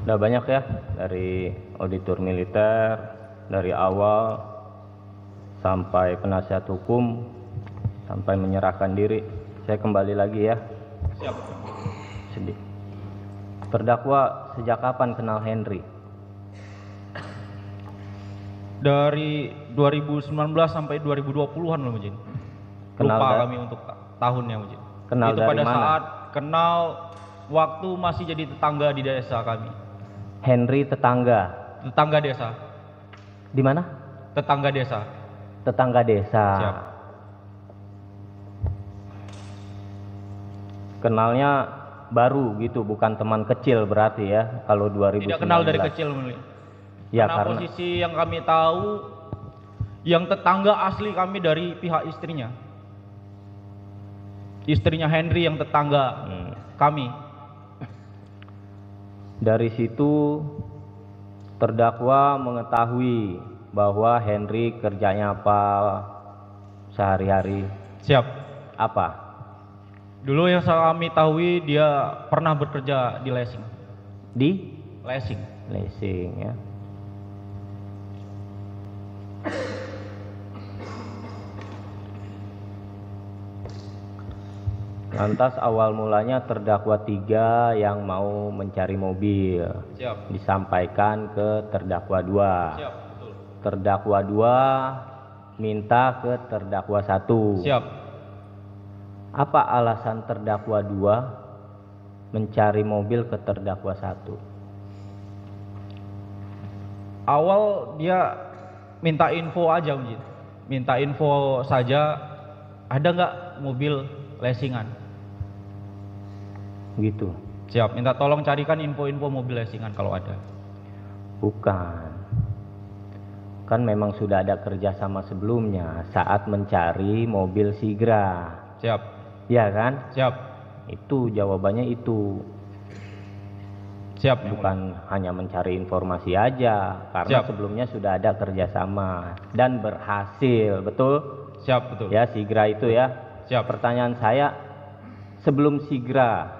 Udah banyak ya, dari auditor militer, dari awal sampai penasihat hukum, sampai menyerahkan diri. Saya kembali lagi ya. Siap. Sedih. Terdakwa sejak kapan kenal Henry? Dari 2019 sampai 2020-an loh Mujin. Lupa kami untuk tahunnya Mujin. Kenal itu dari pada mana? saat kenal waktu masih jadi tetangga di desa kami. Henry tetangga. Tetangga desa. Di mana? Tetangga desa. Tetangga desa. Siap. Kenalnya baru gitu, bukan teman kecil berarti ya, kalau 2019. Tidak kenal dari kecil Mujin. Ya, karena posisi yang kami tahu, yang tetangga asli kami dari pihak istrinya. Istrinya Henry yang tetangga kami. Dari situ terdakwa mengetahui bahwa Henry kerjanya apa sehari-hari. Siap. Apa? Dulu yang kami tahu dia pernah bekerja di leasing. Di? Leasing. Leasing ya. Lantas awal mulanya terdakwa 3 yang mau mencari mobil. Siap. Disampaikan ke terdakwa 2. Siap, betul. Terdakwa 2 minta ke terdakwa 1. Siap. Apa alasan terdakwa 2 mencari mobil ke terdakwa 1? Awal dia minta info aja Mujin. Minta info saja, ada nggak mobil leasingan? Gitu. Siap, minta tolong carikan info-info mobil leasingan kalau ada. Bukan. Kan memang sudah ada kerjasama sebelumnya saat mencari mobil Sigra. Siap. Ya kan? Siap. Itu jawabannya itu. Siap. Bukan hanya mencari informasi aja, karena Siap. sebelumnya sudah ada kerjasama dan berhasil, betul? Siap, betul. Ya, Sigra itu ya. Siap. Pertanyaan saya, sebelum Sigra,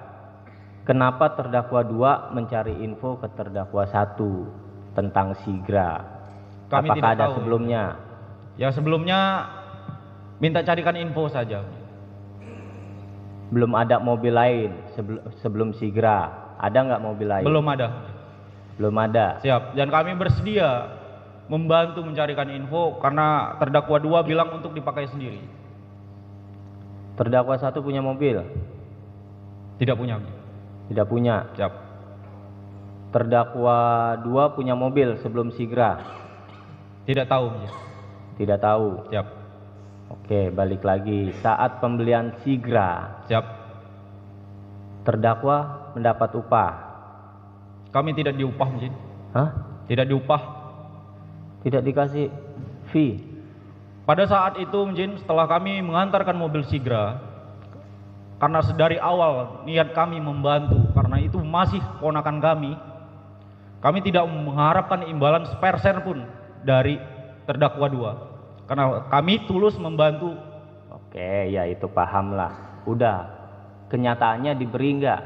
kenapa terdakwa 2 mencari info ke terdakwa 1 tentang Sigra? Kami Apakah tidak ada tahu. sebelumnya? Ya sebelumnya minta carikan info saja. Belum ada mobil lain sebelum Sigra. Ada nggak mobil lain? Belum ada. Belum ada. Siap. Dan kami bersedia membantu mencarikan info karena terdakwa 2 bilang untuk dipakai sendiri. Terdakwa 1 punya mobil? Tidak punya. Tidak punya. Siap. Terdakwa 2 punya mobil sebelum Sigra? Tidak tahu. Tidak tahu. Siap. Oke, balik lagi. Saat pembelian Sigra, Siap. terdakwa mendapat upah? Kami tidak diupah, Mujin. Hah? Tidak diupah. Tidak dikasih fee? Pada saat itu, Mujin, setelah kami mengantarkan mobil Sigra, karena sedari awal niat kami membantu, karena itu masih ponakan kami tidak mengharapkan imbalan sepersen pun dari terdakwa 2, karena kami tulus membantu. Oke, ya itu paham lah. Udah, kenyataannya diberi enggak?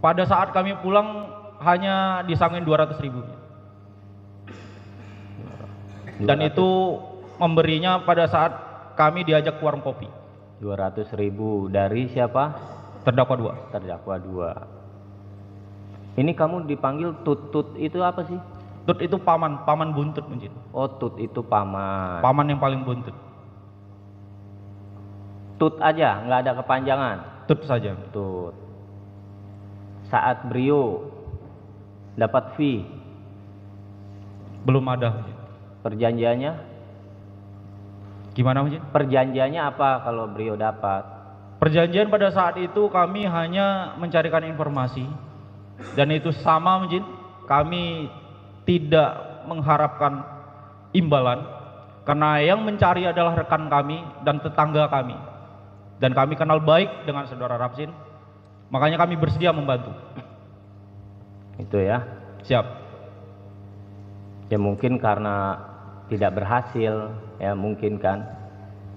Pada saat kami pulang hanya disangin 200.000. Dan itu memberinya pada saat kami diajak ke warung kopi. 200.000 dari siapa? Terdakwa 2. Terdakwa 2. Ini kamu dipanggil Tut itu apa sih? Tut itu paman buntut Mujin. Oh, Tut itu paman. Paman yang paling buntut. Tut aja, nggak ada kepanjangan. Tut saja. Tut. Saat Brio dapat fee, Belum ada. perjanjiannya? Gimana Mujin? Perjanjiannya apa kalau Brio dapat? Perjanjian pada saat itu kami hanya mencarikan informasi, dan itu sama Mujin. Kami tidak mengharapkan imbalan, karena yang mencari adalah rekan kami dan tetangga kami, dan kami kenal baik dengan saudara Rapsin, makanya kami bersedia membantu. Itu ya. Siap. Ya mungkin karena tidak berhasil, ya mungkin kan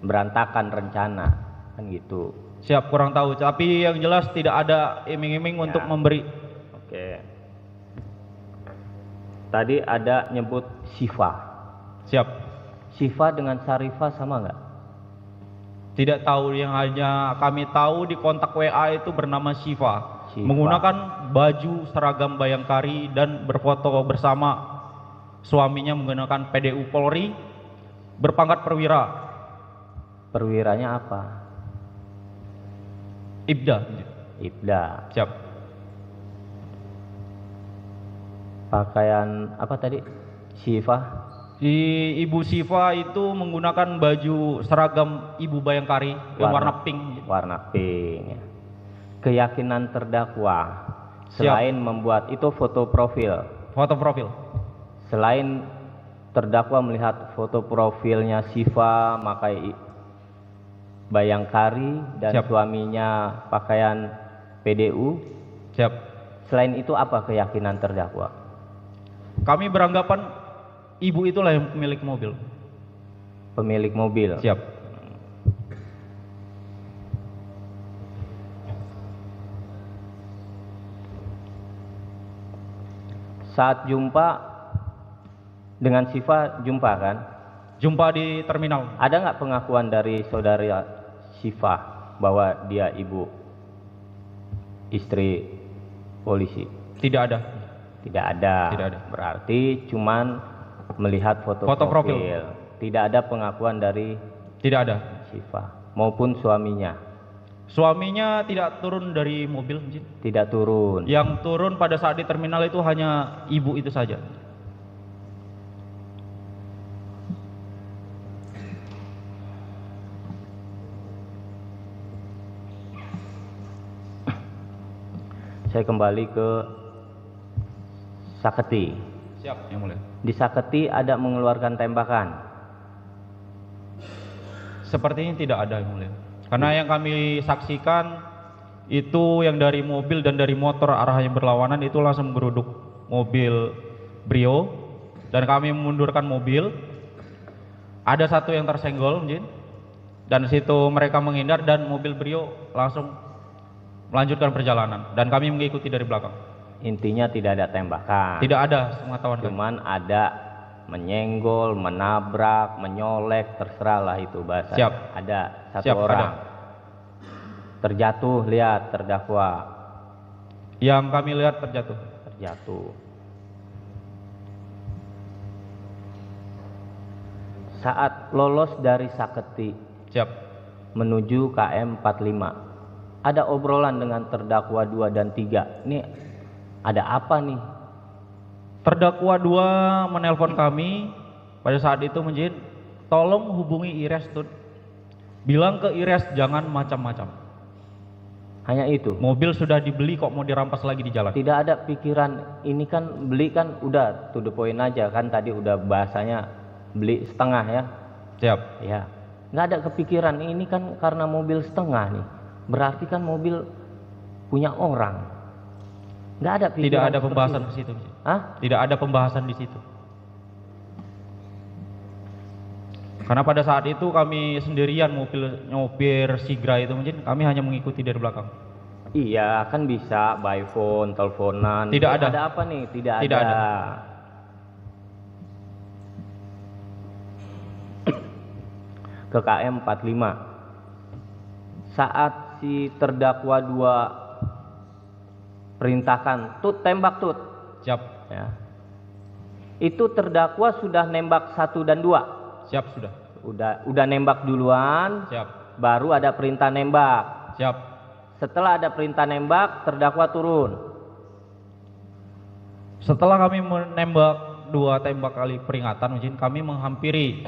berantakan rencana, kan gitu. Siap, kurang tahu, tapi yang jelas tidak ada iming-iming untuk memberi. Oke. Tadi ada nyebut Syifa. Siap. Syifa dengan Syarifah sama nggak? Tidak tahu, yang hanya kami tahu di kontak WA itu bernama Syifa. Syifa. Menggunakan baju seragam Bayangkari dan berfoto bersama suaminya menggunakan PDU Polri, berpangkat perwira. Perwiranya apa? Ibda. Ibda. Siap. Pakaian apa tadi? Syifa. Ibu Syifa itu menggunakan baju seragam Ibu Bayangkari yang warna pink. Warna pink. Ya. Keyakinan terdakwa selain membuat itu foto profil. Foto profil. Selain terdakwa melihat foto profilnya Syifa pakai Bayangkari dan Siap. suaminya pakaian PDU. Siap. Selain itu apa keyakinan terdakwa? Kami beranggapan ibu itulah yang pemilik mobil. Pemilik mobil. Siap. Saat jumpa dengan Syifa, jumpa kan? Jumpa di terminal. Ada nggak pengakuan dari saudari Syifa bahwa dia ibu istri polisi? Tidak ada. Tidak ada. Tidak ada. Berarti cuman melihat foto profil. Tidak ada pengakuan dari Tidak ada. Syifa maupun suaminya. Suaminya tidak turun dari mobil, Jin. Tidak turun. Yang turun pada saat di terminal itu hanya ibu itu saja. Saya kembali ke Saketi. Siap, yang mulia. Di Saketi ada mengeluarkan tembakan. Sepertinya tidak ada, yang mulia. Karena yang kami saksikan itu yang dari mobil dan dari motor arah yang berlawanan itu langsung menggeruduk mobil Brio dan kami memundurkan mobil. Ada satu yang tersenggol, Jin. Dan situ mereka menghindar dan mobil Brio langsung melanjutkan perjalanan dan kami mengikuti dari belakang. Intinya tidak ada tembakan. Tidak ada, sepengetahuan kami. Cuman ada menyenggol, menabrak, menyolek, terserah lah itu bahasa. Siap. Ada satu Siap, orang. ada. Terjatuh, lihat terdakwa. Yang kami lihat terjatuh. Terjatuh. Saat lolos dari Saketi Siap. menuju KM 45, ada obrolan dengan terdakwa 2 dan 3. Ini ada apa nih? Terdakwa 2 menelpon kami pada saat itu, Menjin, tolong hubungi Ires Tun. Bilang ke Ires jangan macam-macam. Hanya itu. Mobil sudah dibeli kok mau dirampas lagi di jalan. Tidak ada pikiran ini kan beli kan udah to the point aja kan, tadi udah bahasanya beli setengah ya. Siap. Ya. Nggak ada kepikiran ini kan karena mobil setengah nih. Berarti kan mobil punya orang. Nggak ada pikiran. Tidak ada pembahasan ke situ. Hah? Tidak ada pembahasan di situ. Karena pada saat itu kami sendirian nyopir Sigra itu, mungkin kami hanya mengikuti dari belakang. Iya, kan bisa by phone, teleponan. Tidak ada. Ada apa nih? Tidak Tidak ada. Ke KM 45. Saat si terdakwa 2 perintahkan, tut tembak tut. Siap. Ya. Itu terdakwa sudah nembak 1 dan 2. Siap sudah. Udah nembak duluan, Siap. baru ada perintah nembak. Siap. Setelah ada perintah nembak, terdakwa turun. Setelah kami menembak 2 tembak kali peringatan, mungkin kami menghampiri.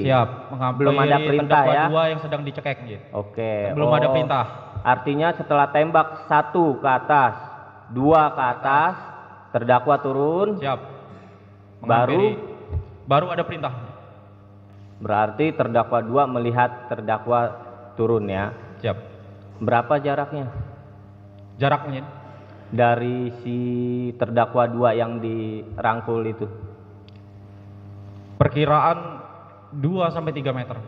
Siap. Menghampiri. Belum ada perintah terdakwa ya? 2 yang sedang dicekek, mungkin. Oke. Belum ada perintah. Artinya setelah tembak 1 ke atas, 2 ke atas, terdakwa turun. Siap. Menghampiri. Baru ada perintah. Berarti terdakwa 2 melihat terdakwa turun ya. Siap. Berapa jaraknya? Jaraknya Dari si terdakwa 2 yang dirangkul itu? perkiraan 2 sampai 3 meter.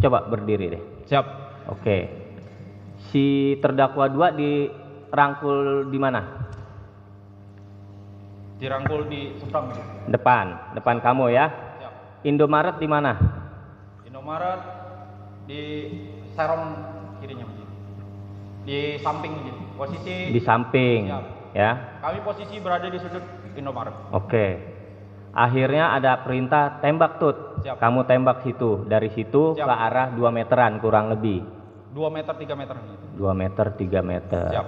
Coba berdiri deh. Siap. Oke. Si terdakwa 2 dirangkul di mana? Dirangkul di seberang Majid. Depan kamu ya. Siap. Indomaret di mana? Indomaret di serong kirinya Majid. Di samping Majid. Posisi Di samping. Siap. Ya. Kami posisi berada di sudut Indomaret. Oke. Akhirnya ada perintah tembak Tut. Siap. Kamu tembak situ. Dari situ Siap. ke arah 2 meteran kurang lebih. 2 meter 3 meter Majid. 2 meter 3 meter. Siap.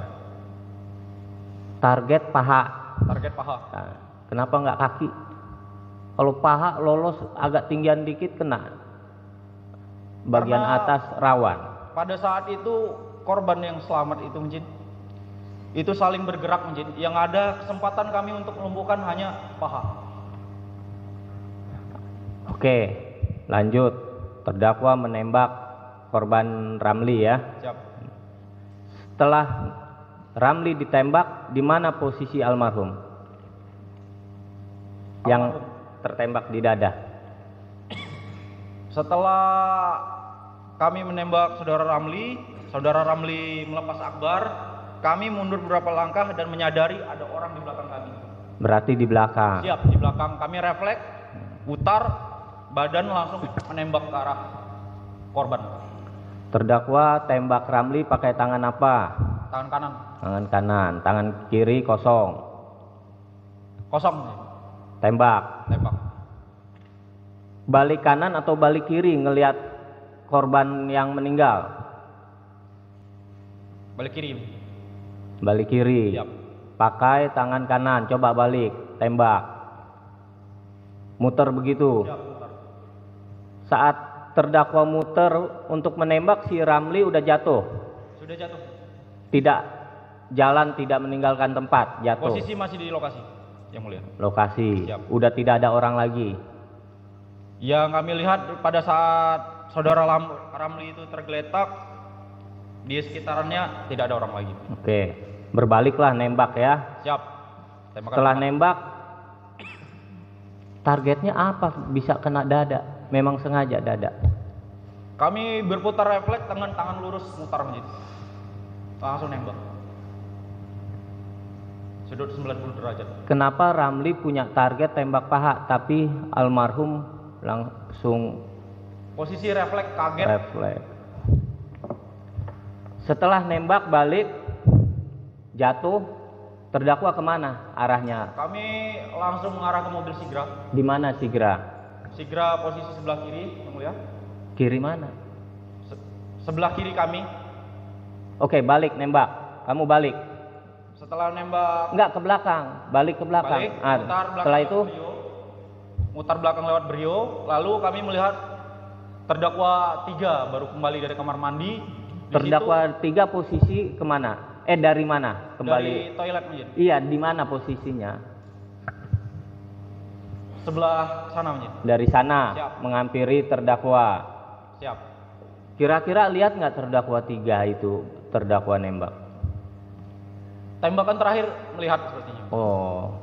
Target paha. Target paha. Nah, kenapa nggak kaki? Kalau paha lolos agak tinggian dikit kena. Bagian Karena atas rawan. pada saat itu korban yang selamat itu Majid, itu saling bergerak Majid. Yang ada kesempatan kami untuk melumpuhkan hanya paha. Oke, lanjut. Terdakwa menembak korban Ramli ya. Siap. Setelah Ramli ditembak, di mana posisi almarhum? Yang tertembak di dada. Setelah kami menembak saudara Ramli melepas akbar, kami mundur beberapa langkah dan menyadari ada orang di belakang kami. Berarti di belakang. Siap, di belakang kami refleks, putar, badan langsung menembak ke arah korban. Terdakwa tembak Ramli pakai tangan apa? Tangan kanan. Tangan kanan, tangan kiri kosong. Kosong. Tembak. Tembak. Balik kanan atau balik kiri ngelihat korban yang meninggal? Balik kiri. Balik kiri. Siap. Pakai tangan kanan, coba balik, tembak. Muter begitu. Siap, putar. Saat terdakwa muter untuk menembak, si Ramli udah jatuh. Sudah jatuh. Tidak jalan, tidak meninggalkan tempat, jatuh. Posisi masih di lokasi, yang mulia. Lokasi. Siap. Udah tidak ada orang lagi. Yang kami lihat pada saat saudara Ramli itu tergeletak, di sekitarannya tidak ada orang lagi. Oke. Berbaliklah nembak ya. Siap. Tembakan Setelah tempat. nembak, targetnya apa? Bisa kena dada. Memang sengaja dada. Kami berputar refleks, tangan lurus mutar Majid. Langsung nembak. Sudut 90 derajat. Kenapa Ramli punya target tembak paha, tapi almarhum langsung Posisi refleks kaget. refleks? Setelah nembak balik, jatuh, terdakwa kemana arahnya? Kami langsung mengarah ke mobil Sigra. Di mana Sigra? Sigra posisi sebelah kiri, yang mulia. Kiri mana? Sebelah kiri kami. Oke, balik nembak. Kamu balik. Setelah nembak, Enggak, ke belakang. Balik ke belakang. balik, Ah, mutar belakang setelah lewat itu Brio. Mutar belakang lewat Brio. Lalu kami melihat terdakwa 3 baru kembali dari kamar mandi. Di terdakwa 3 posisi kemana? Dari mana? situ, Kembali. dari toilet Majid. Iya, di mana posisinya? Sebelah sana Majid. Dari sana. Siap. Menghampiri terdakwa. Siap. Kira-kira lihat nggak terdakwa 3 itu terdakwa nembak? Tembakan terakhir melihat sepertinya. Oh,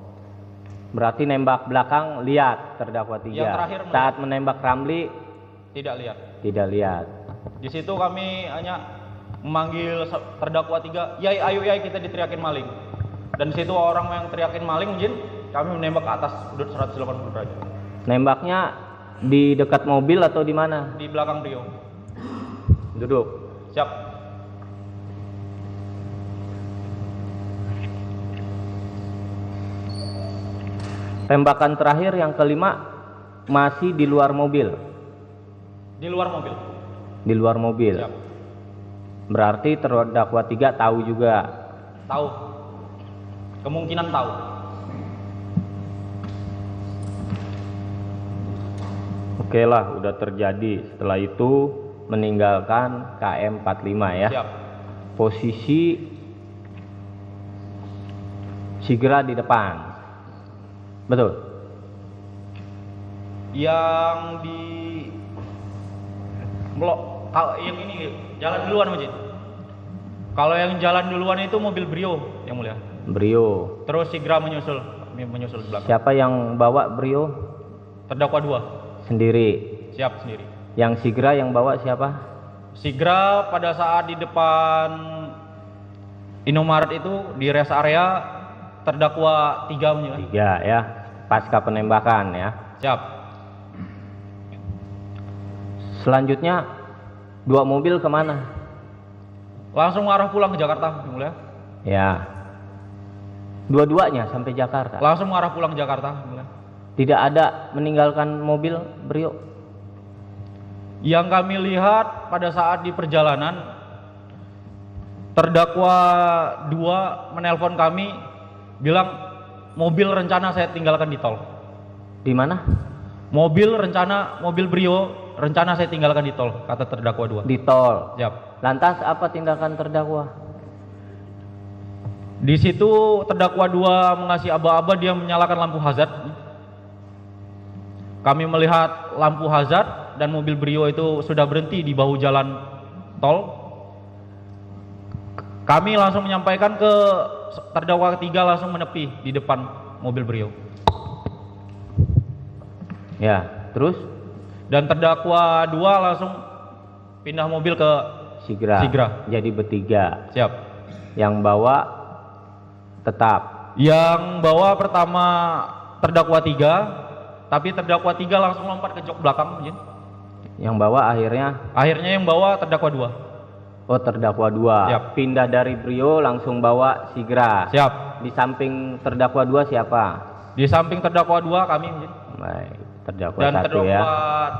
berarti nembak belakang lihat terdakwa 3. Yang terakhir melihat. Saat menembak Ramli Tidak lihat. tidak lihat. Di situ kami hanya memanggil terdakwa 3, "Yai, ayo yai, kita diteriakin maling." Dan di situ orang yang teriakin maling Majid, kami menembak ke atas sudut 180 derajat. Nembaknya di dekat mobil atau di mana? Di belakang Brio. Duduk. Siap. Tembakan terakhir yang kelima masih di luar mobil. Di luar mobil. Di luar mobil. Siap. Berarti terdakwa 3 tahu juga. Tahu. Kemungkinan tahu. Oke lah, udah terjadi. Setelah itu meninggalkan KM 45 ya. Siap. Posisi Sigra di depan. Betul. Yang di kalau yang ini jalan duluan Majid. Kalau yang jalan duluan itu mobil Brio, yang mulia. Brio. Terus Sigra menyusul di belakang. Siapa yang bawa Brio? Terdakwa 2. Sendiri. Siap sendiri. Yang Sigra yang bawa siapa? Sigra pada saat di depan Indomaret itu di rest area terdakwa 3 Menjen. 3 ya, pasca penembakan ya. Siap. Selanjutnya 2 mobil kemana? Langsung arah pulang ke Jakarta, Yang Mulia. Ya, dua-duanya sampai Jakarta. Langsung arah pulang ke Jakarta, Yang Mulia. Tidak ada meninggalkan mobil Brio. Yang kami lihat pada saat di perjalanan, terdakwa 2 menelpon kami bilang mobil rencana saya tinggalkan di tol. Di mana? Mobil Brio rencana saya tinggalkan di tol, kata terdakwa 2. Di tol. Siap. Lantas apa tindakan terdakwa? Di situ terdakwa 2 mengasih aba-aba, dia menyalakan lampu hazard. Kami melihat lampu hazard dan mobil Brio itu sudah berhenti di bahu jalan tol. Kami langsung menyampaikan ke terdakwa 3 langsung menepi di depan mobil Brio. Ya, terus? Dan terdakwa 2 langsung pindah mobil ke Sigra. Jadi bertiga. Siap. Yang bawa tetap. Yang bawa pertama terdakwa 3, tapi terdakwa 3 langsung lompat ke jok belakang, Menjen. Yang bawa akhirnya Yang bawa terdakwa 2. Oh, terdakwa 2. Siap. Pindah dari Brio langsung bawa Sigra. Siap. Di samping terdakwa 2 siapa? Di samping terdakwa 2 kami, Menjen. Baik, terdakwa Dan 1 terdakwa ya.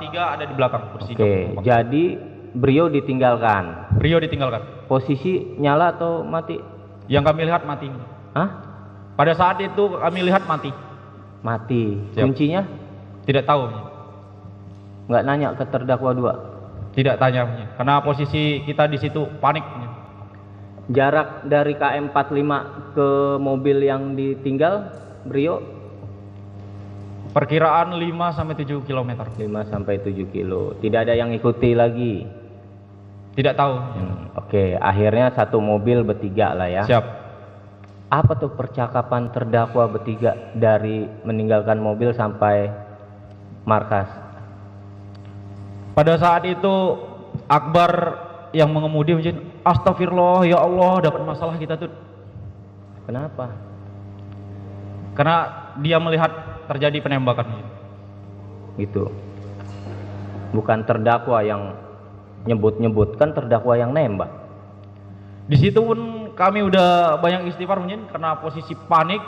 3 ada di belakang. Oke, jadi Brio ditinggalkan. Brio ditinggalkan. Posisi nyala atau mati? Yang kami lihat mati. Hah? Pada saat itu kami lihat mati. Mati. Siap. Kuncinya? Tidak tahu, Menjen. Nggak nanya ke terdakwa 2? Tidak tanya, Menjen. Karena posisi kita di situ panik, Menjen. Jarak dari KM45 ke mobil yang ditinggal Brio? Perkiraan 5 sampai 7 km. 5 sampai 7 kilo. Tidak ada yang ikuti lagi. Tidak tahu. Oke, akhirnya satu mobil bertiga lah ya. Siap. Apa tuh percakapan terdakwa bertiga dari meninggalkan mobil sampai markas? Pada saat itu Akbar yang mengemudi Menjen, astagfirullah ya Allah, dapat masalah kita tuh. Kenapa? Karena dia melihat terjadi penembakan, Menjen. Gitu. Bukan terdakwa yang nyebut-nyebut, kan terdakwa yang nembak. Di situ pun kami udah banyak istighfar, Menjen, karena posisi panik.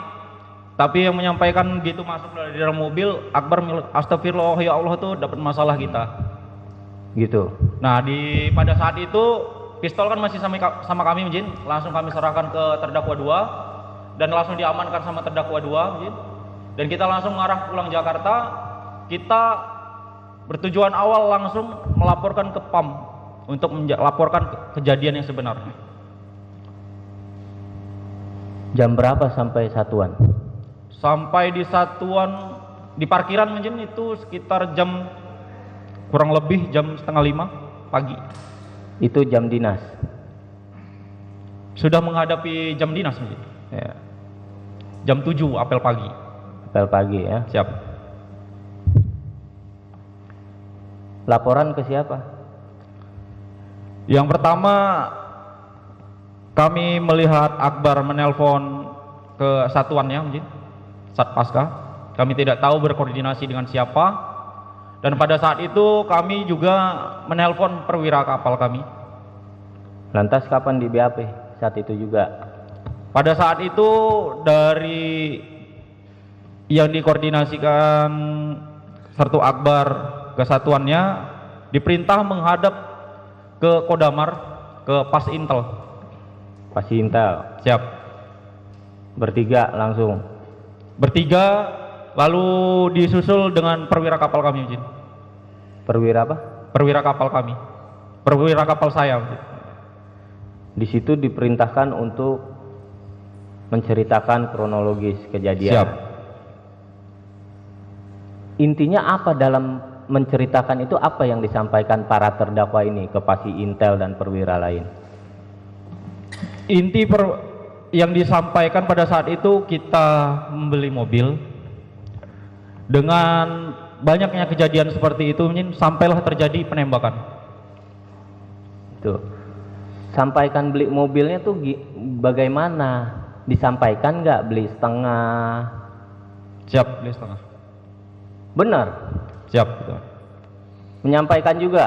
Tapi yang menyampaikan gitu masuk dari dalam mobil, Akbar astagfirullah ya Allah tuh dapat masalah kita. Gitu. Nah, pada saat itu pistol kan masih sama kami, Menjen. Langsung kami serahkan ke terdakwa 2 dan langsung diamankan sama terdakwa 2, Menjen. Dan kita langsung mengarah pulang Jakarta. Kita bertujuan awal langsung melaporkan ke PAM untuk melaporkan kejadian yang sebenarnya. Jam berapa sampai satuan? Sampai di satuan di parkiran, Menjen, itu sekitar jam kurang lebih jam 4:30 pagi. Itu jam dinas. Sudah menghadapi jam dinas, Menjen. Ya. Jam 7 apel pagi. Apel pagi ya. Siap. Laporan ke siapa? Yang pertama kami melihat Akbar menelpon ke satuannya, Menjen, Satpaska. Kami tidak tahu berkoordinasi dengan siapa. Dan pada saat itu kami juga menelpon perwira kapal kami. Lantas kapan di BAP? Saat itu juga. Pada saat itu dari yang dikoordinasikan Sertu Akbar ke satuannya diperintah menghadap ke Kodamar, ke Pas Intel. Pas Intel. Siap. Bertiga langsung. Bertiga, lalu disusul dengan perwira kapal kami, Menjen. Perwira apa? Perwira kapal kami. Perwira kapal saya, Menjen. Di situ diperintahkan untuk menceritakan kronologis kejadian. Siap. Intinya apa dalam menceritakan itu, apa yang disampaikan para terdakwa ini ke Pasi Intel dan perwira lain? Inti yang disampaikan pada saat itu, kita membeli mobil dengan banyaknya kejadian seperti itu, sampailah terjadi penembakan. Tuh. Sampaikan beli mobilnya tuh bagaimana? Disampaikan nggak beli setengah? Siap, beli setengah. Benar? Siap, betul. Menyampaikan juga?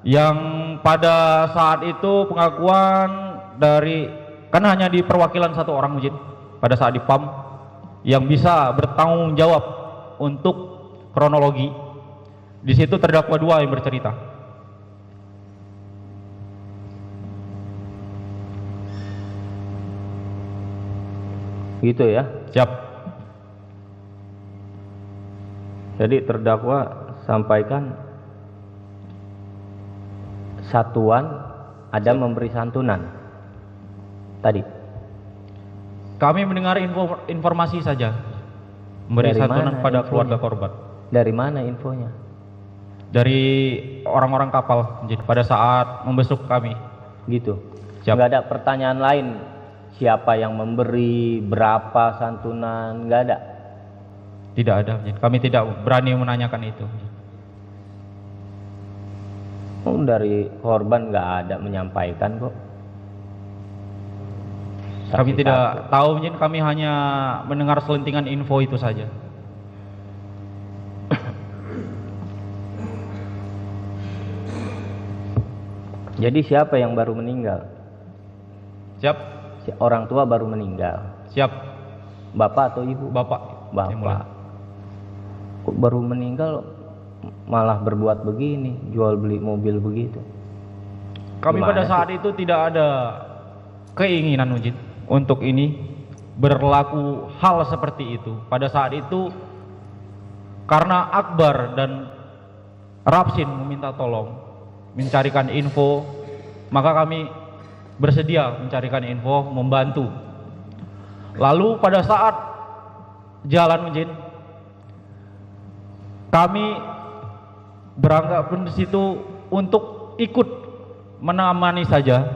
Yang pada saat itu pengakuan dari, kan hanya di perwakilan satu orang Mujin pada saat di PAM yang bisa bertanggung jawab untuk kronologi. Di situ terdakwa 2 yang bercerita. Gitu ya? Siap. Jadi terdakwa sampaikan satuan ada memberi santunan tadi. Kami mendengar informasi saja, memberi Dari santunan mana pada infonya? keluarga korban. Dari mana infonya? Dari orang-orang kapal Mujin pada saat membesuk kami. Gitu. Siap. Nggak ada pertanyaan lain, siapa yang memberi, berapa santunan, nggak ada? Tidak ada Mujin. Kami tidak berani menanyakan itu. Dari korban nggak ada menyampaikan kok. Kami Saksi tidak satu. tahu Mujin, kami hanya mendengar selentingan info itu saja. Jadi siapa yang baru meninggal? Siap. Orang tua baru meninggal. Siap. Bapak atau ibu? Bapak. Yang mulia. Bapak. Kok baru meninggal malah berbuat begini, jual beli mobil begitu? Kami Gimana pada sih? saat itu tidak ada keinginan Mujin untuk ini berlaku hal seperti itu. Pada saat itu karena Akbar dan Rapsin meminta tolong mencarikan info, maka kami bersedia mencarikan info, membantu. Lalu pada saat jalan Mujin, kami beranggapan di situ untuk ikut menamani saja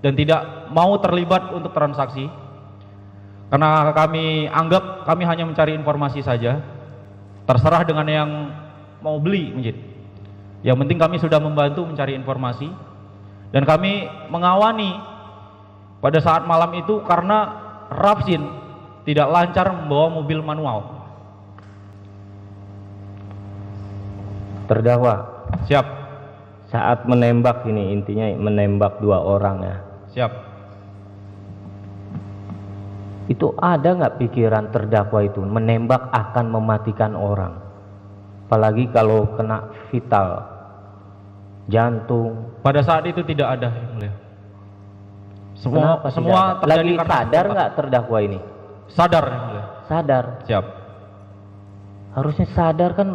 dan tidak mau terlibat untuk transaksi, karena kami anggap kami hanya mencari informasi saja, terserah dengan yang mau beli Mujin. Yang penting kami sudah membantu mencari informasi dan kami mengawani pada saat malam itu karena Rapsin tidak lancar membawa mobil manual. Terdakwa Siap. saat menembak ini, intinya menembak 2 orang ya. Siap. Itu ada nggak pikiran terdakwa itu menembak akan mematikan orang? Apalagi kalau kena vital, jantung. Pada saat itu tidak ada yang mulia. Kenapa Semua tidak ada? terjadi Lagi karena sadar spontan. nggak terdakwa ini? Sadar yang mulia. Sadar. Siap. Harusnya sadar kan,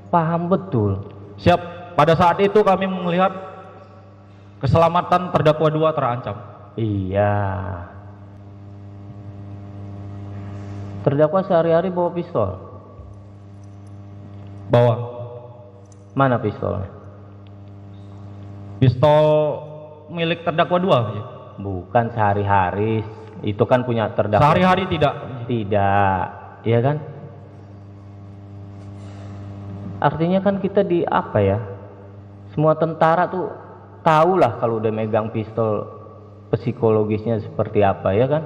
paham betul. Siap. Pada saat itu kami melihat keselamatan terdakwa 2 terancam. Iya. Terdakwa sehari-hari bawa pistol. Bawa Mana pistolnya? pistol milik terdakwa 2. Bukan sehari-hari. Itu kan punya terdakwa. Sehari-hari tidak. Tidak, iya kan? Artinya kan kita di apa ya? Semua tentara tuh tahu lah kalau udah megang pistol psikologisnya seperti apa, ya kan?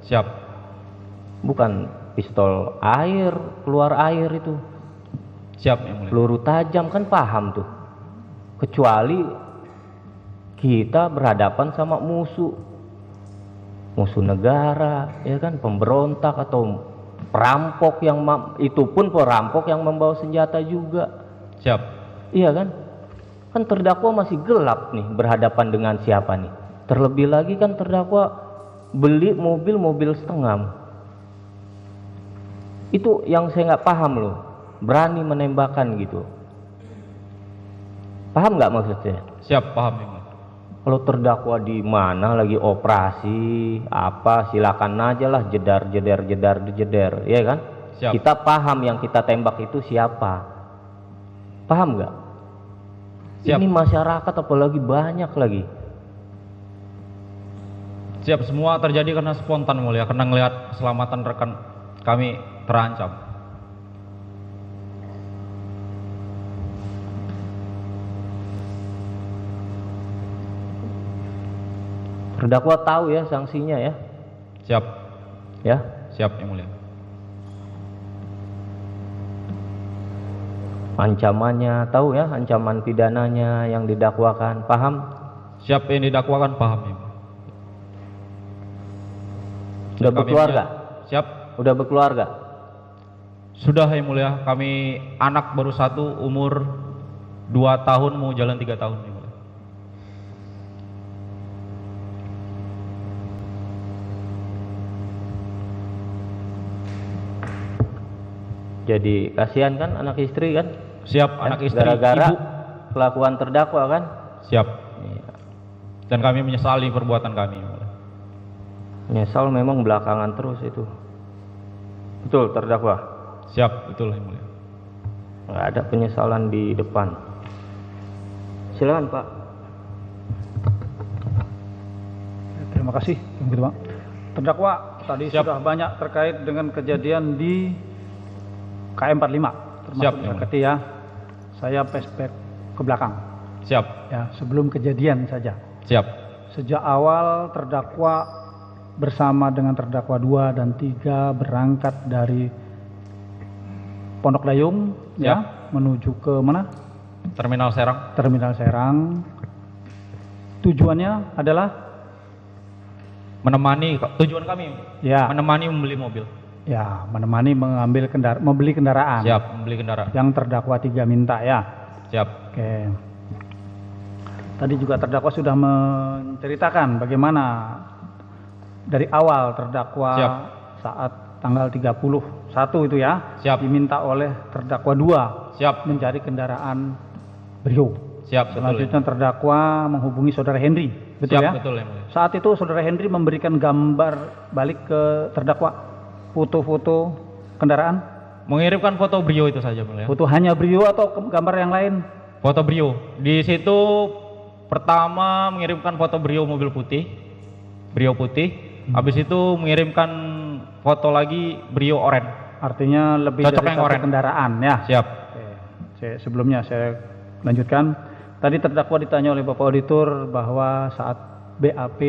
Siap. Bukan pistol air, keluar air itu. Siap yang mulia. Peluru tajam kan paham tuh. Kecuali kita berhadapan sama musuh negara, ya kan, pemberontak atau perampok yang itu pun perampok yang membawa senjata juga. Siap. Iya kan? Kan terdakwa masih gelap nih berhadapan dengan siapa nih? Terlebih lagi kan terdakwa beli mobil setengah. Itu yang saya nggak paham loh. Berani menembakkan gitu. Paham nggak maksudnya? Siap, paham yang mulia. Kalau terdakwa di mana lagi operasi apa, silakan aja lah jedar, ya kan? Siap. Kita paham yang kita tembak itu siapa. Paham nggak? Siap. Ini masyarakat apalagi banyak lagi. Siap, semua terjadi karena spontan mulia, karena melihat keselamatan rekan kami terancam. Terdakwa tahu ya sanksinya ya? Siap. Ya. Siap Yang Mulia. Ancamannya tahu ya, ancaman pidananya yang didakwakan, paham? Siap, yang didakwakan paham ya. Udah berkeluarga? Siap. Udah berkeluarga? Sudah Yang Mulia, kami anak baru satu, umur 2 tahun mau jalan 3 tahun Yang Mulia. Jadi kasihan kan anak istri kan? Siap, anak istri, gara-gara ibu. kelakuan terdakwa kan? Siap. Iya. Dan kami menyesali perbuatan kami. Nyesal memang belakangan terus itu. Betul terdakwa? Siap, betul Yang Mulia. Nggak ada penyesalan di depan. Silakan Pak. Terima kasih, begitu Pak. Terdakwa tadi Siap. sudah banyak terkait dengan kejadian di KM 45, termasuk Siap, Yang Jakarta ya. Saya flashback ke belakang, Siap. ya sebelum kejadian saja. Siap. Sejak awal terdakwa bersama dengan terdakwa 2 dan 3 berangkat dari Pondok Dayung, ya, menuju ke mana? Terminal Serang. Terminal Serang. Tujuannya adalah, Menemani, tujuan kami ya, menemani membeli mobil. ya menemani membeli kendaraan. Siap, membeli kendaraan. Yang terdakwa 3 minta ya. Siap. Oke. Tadi juga terdakwa sudah menceritakan bagaimana dari awal terdakwa Siap. saat tanggal 31 itu ya, Siap. diminta oleh terdakwa 2 Siap. mencari kendaraan Brio. Siap, betul. Selanjutnya terdakwa menghubungi saudara Henry, betul Siap, ya? betul Yang Mulia. Saat itu saudara Henry memberikan gambar balik ke terdakwa, foto-foto kendaraan, Mengirimkan foto Brio itu saja Mulia. foto hanya Brio atau gambar yang lain? Foto Brio. Di situ pertama mengirimkan foto Brio mobil putih, Brio putih. Habis itu mengirimkan foto lagi Brio oranye. Artinya lebih Cocok dari yang satu oranye. kendaraan ya. Siap. Oke. Sebelumnya saya lanjutkan. Tadi terdakwa ditanya oleh Bapak Auditor bahwa saat BAP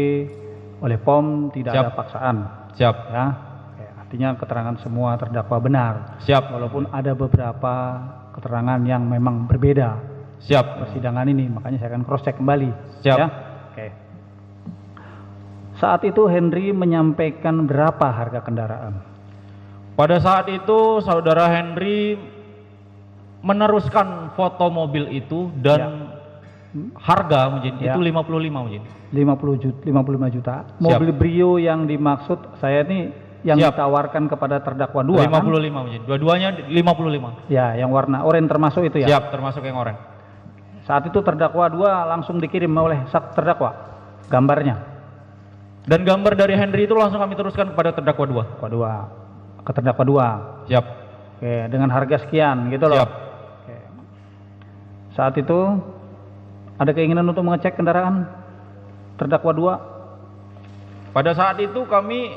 oleh POM tidak Siap. ada paksaan, Siap. ya. Oke, artinya keterangan semua terdakwa benar. Siap. Walaupun ada beberapa keterangan yang memang berbeda Siap. persidangan ini, makanya saya akan cross check kembali. Siap. Ya. Oke. Saat itu Henry menyampaikan berapa harga kendaraan? Pada saat itu saudara Henry meneruskan foto mobil itu dan harga mungkin Ya. itu 55 mungkin. 55 juta. Mobil Brio yang dimaksud saya ini yang Siap. ditawarkan kepada terdakwa 2 kan? 55 mungkin. Dua-duanya 55. Ya, yang warna oranye termasuk itu ya. Siap, termasuk yang oranye. Saat itu terdakwa 2 langsung dikirim oleh terdakwa gambarnya. Dan gambar dari Henry itu langsung kami teruskan kepada terdakwa 2. Terdakwa 2 ke terdakwa 2. Siap. Oke, dengan harga sekian gitu loh. Siap. Oke. Saat itu ada keinginan untuk mengecek kendaraan terdakwa 2? Pada saat itu kami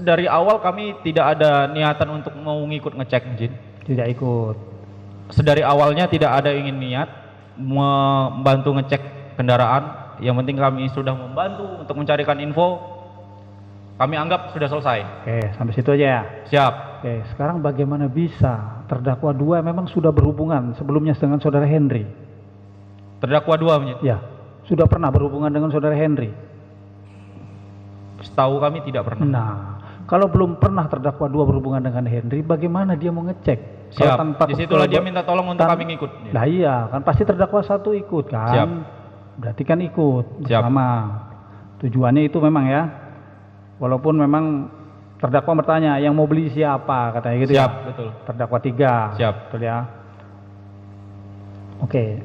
dari awal kami tidak ada niatan untuk mau ngikut ngecek mungkin. Tidak ikut. Sedari awalnya tidak ada ingin niat membantu ngecek kendaraan. Yang penting kami sudah membantu untuk mencarikan info. Kami anggap sudah selesai. Oke, sampai situ aja ya. Siap. Oke, sekarang bagaimana bisa terdakwa 2 memang sudah berhubungan sebelumnya dengan saudara Henry? Terdakwa 2 mungkin. Ya, sudah pernah berhubungan dengan saudara Henry? Setahu kami tidak pernah. Nah, kalau belum pernah terdakwa 2 berhubungan dengan Henry, bagaimana dia mau ngecek? Kalau Siap. tanpa Disitulah dia minta tolong untuk kami ngikut. Nah iya, kan pasti terdakwa 1 ikut kan? Siap. Berarti kan ikut Siap. bersama. Tujuannya itu memang ya. Walaupun memang terdakwa bertanya, yang mau beli siapa? Katanya gitu. Siap, ya. betul. Terdakwa 3. Siap. Betul ya. Oke.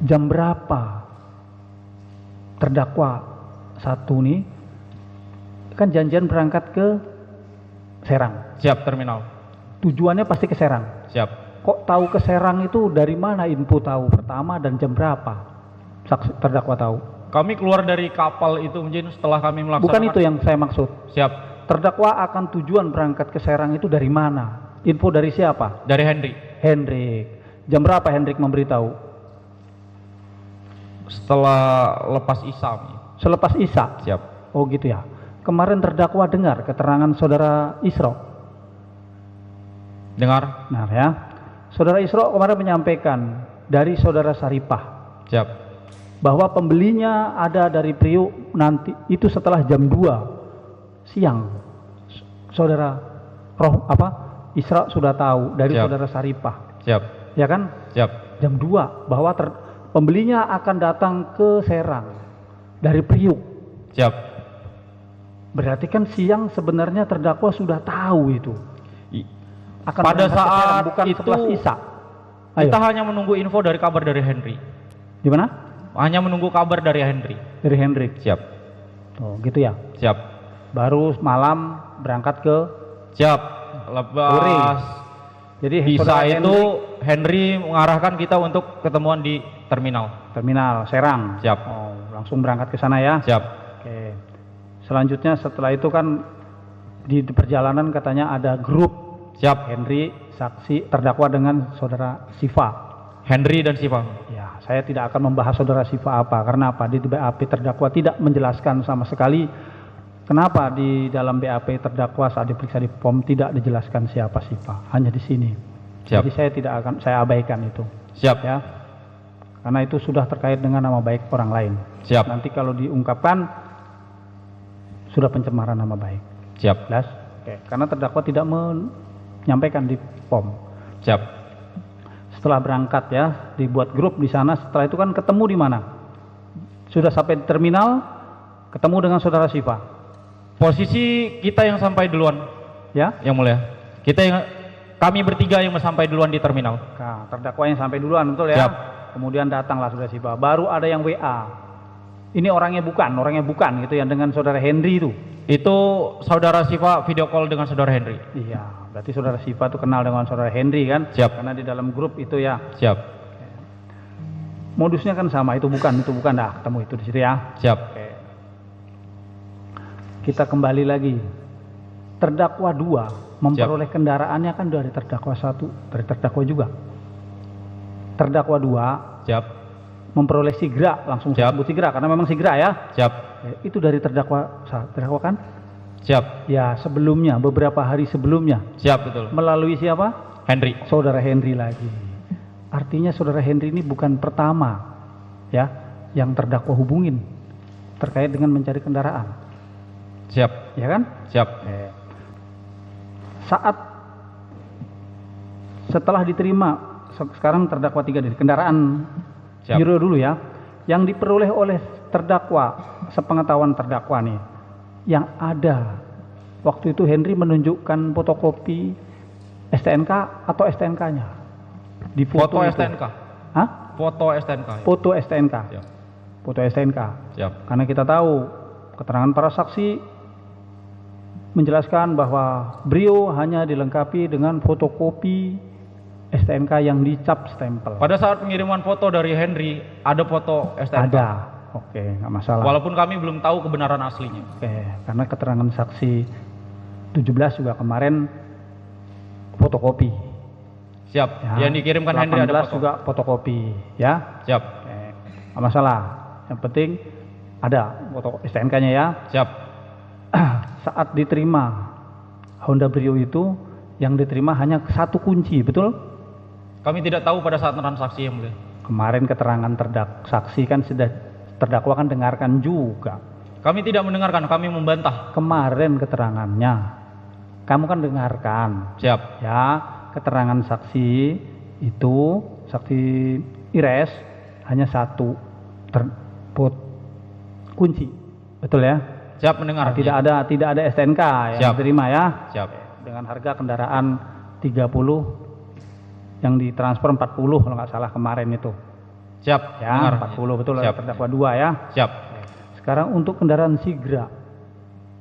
Jam berapa terdakwa 1 nih kan janjian berangkat ke Serang? Siap, terminal. Tujuannya pasti ke Serang. Siap. Kok tahu ke Serang itu dari mana info tahu pertama dan jam berapa? Terdakwa tahu. Kami keluar dari kapal itu mungkin setelah kami melaksanakan. Bukan itu yang saya maksud. Siap. Terdakwa akan tujuan berangkat ke Serang itu dari mana? Info dari siapa? Dari Henry. Hendrik. Jam berapa Hendrik memberitahu? Setelah lepas Isya. Selepas Isya. Siap. Oh gitu ya. Kemarin terdakwa dengar keterangan saudara Isro. Dengar. Nah ya. Saudara Isro kemarin menyampaikan dari saudara Saripah Siap. bahwa pembelinya ada dari Priuk nanti itu setelah jam 2 siang. Saudara Isra sudah tahu dari Siap. saudara Saripah. Siap. Ya kan? Siap. Jam 2 bahwa pembelinya akan datang ke Serang dari Priuk. Siap. Berarti kan siang sebenarnya terdakwa sudah tahu itu. Akan Pada berangkat ke Serang, saat bukan itu setelah Isya. Ayo. kita hanya menunggu info dari kabar dari Henry. Gimana? Hanya menunggu kabar dari Henry. Dari Hendrik. Siap. Oh, gitu ya. Siap. Baru malam berangkat ke Siap. Lepas jadi bisa saudara itu Henry mengarahkan kita untuk ketemuan di terminal. terminal Serang. Siap. Oh, langsung berangkat ke sana ya. Siap. Oke. Selanjutnya setelah itu kan di perjalanan katanya ada grup Siap. Henry saksi terdakwa dengan saudara Siva. Henry dan Siva. Ya, saya tidak akan membahas saudara Siva apa karena apa di BAP terdakwa tidak menjelaskan sama sekali kenapa di dalam BAP terdakwa saat diperiksa di POM tidak dijelaskan siapa Siva, hanya di sini. Siap. Jadi saya abaikan itu. Siap. Ya. Karena itu sudah terkait dengan nama baik orang lain. Siap. Nanti kalau diungkapkan sudah pencemaran nama baik. Siap. Jelas? Oke. Karena terdakwa tidak menyampaikan di POM. Siap. Setelah berangkat ya, dibuat grup di sana. Setelah itu kan ketemu di mana? Sudah sampai di terminal, ketemu dengan saudara Siva. Posisi kita yang sampai duluan, Ya? yang mulia. Kami bertiga yang sampai duluan di terminal. Nah, terdakwa yang sampai duluan, betul ya? Siap. Kemudian datanglah saudara Siva. Baru ada yang WA. Ini orangnya bukan gitu yang dengan saudara Henry itu. Itu saudara Siva video call dengan saudara Henry. Iya, berarti saudara Siva itu kenal dengan saudara Henry kan? Siap. Karena di dalam grup itu ya. Siap. Modusnya kan sama, itu bukan dah ketemu itu di situ ya. Siap. Oke. Kita kembali lagi. Terdakwa 2 memperoleh kendaraannya kan dari terdakwa 1, dari terdakwa juga. Terdakwa 2 Siap. memperoleh sigra, langsung Siap. sebut sigra karena memang sigra ya. Siap. Itu dari terdakwa kan? Siap. Ya, sebelumnya beberapa hari sebelumnya Siap, betul. melalui siapa? Henry. Saudara Henry lagi. Artinya saudara Henry ini bukan pertama ya yang terdakwa hubungin terkait dengan mencari kendaraan. Siap. Ya kan? Siap. Saat setelah diterima sekarang terdakwa 3 dari kendaraan Siap. Euro dulu ya. Yang diperoleh oleh terdakwa, sepengetahuan terdakwa nih, yang ada waktu itu Henry menunjukkan fotokopi STNK atau STNK-nya di Foto itu. STNK. Hah? Foto STNK. Foto STNK. Siap. Foto STNK. Siap. Karena kita tahu keterangan para saksi menjelaskan bahwa beliau hanya dilengkapi dengan fotokopi STNK yang dicap stempel. Pada saat pengiriman foto dari Henry, ada foto STNK. Ada. Oke, nggak masalah. Walaupun kami belum tahu kebenaran aslinya. Oke, karena keterangan saksi 17 juga kemarin fotokopi. Siap. Ya. Yang dikirimkan Henry ada 18 foto. juga fotokopi, ya. Siap. Oke, nggak masalah. Yang penting ada foto STNK-nya ya. Siap. Saat diterima Honda Brio itu, yang diterima hanya 1 kunci, betul? Kami tidak tahu pada saat transaksi yang mulia. Kemarin keterangan saksi kan sudah terdakwa kan dengarkan juga. Kami tidak mendengarkan, kami membantah. Kemarin keterangannya, kamu kan dengarkan. Siap. Ya, keterangan saksi itu, saksi Ires hanya 1 kunci, betul ya? Siap mendengar. Nah, tidak ada STNK yang Siap. diterima ya. Siap. Dengan harga kendaraan 30 yang ditransfer 40 kalau nggak salah kemarin itu. Siap. Ya, Dengar. 40 betul Siap. terdakwa 2 ya. Siap. Sekarang untuk kendaraan Sigra.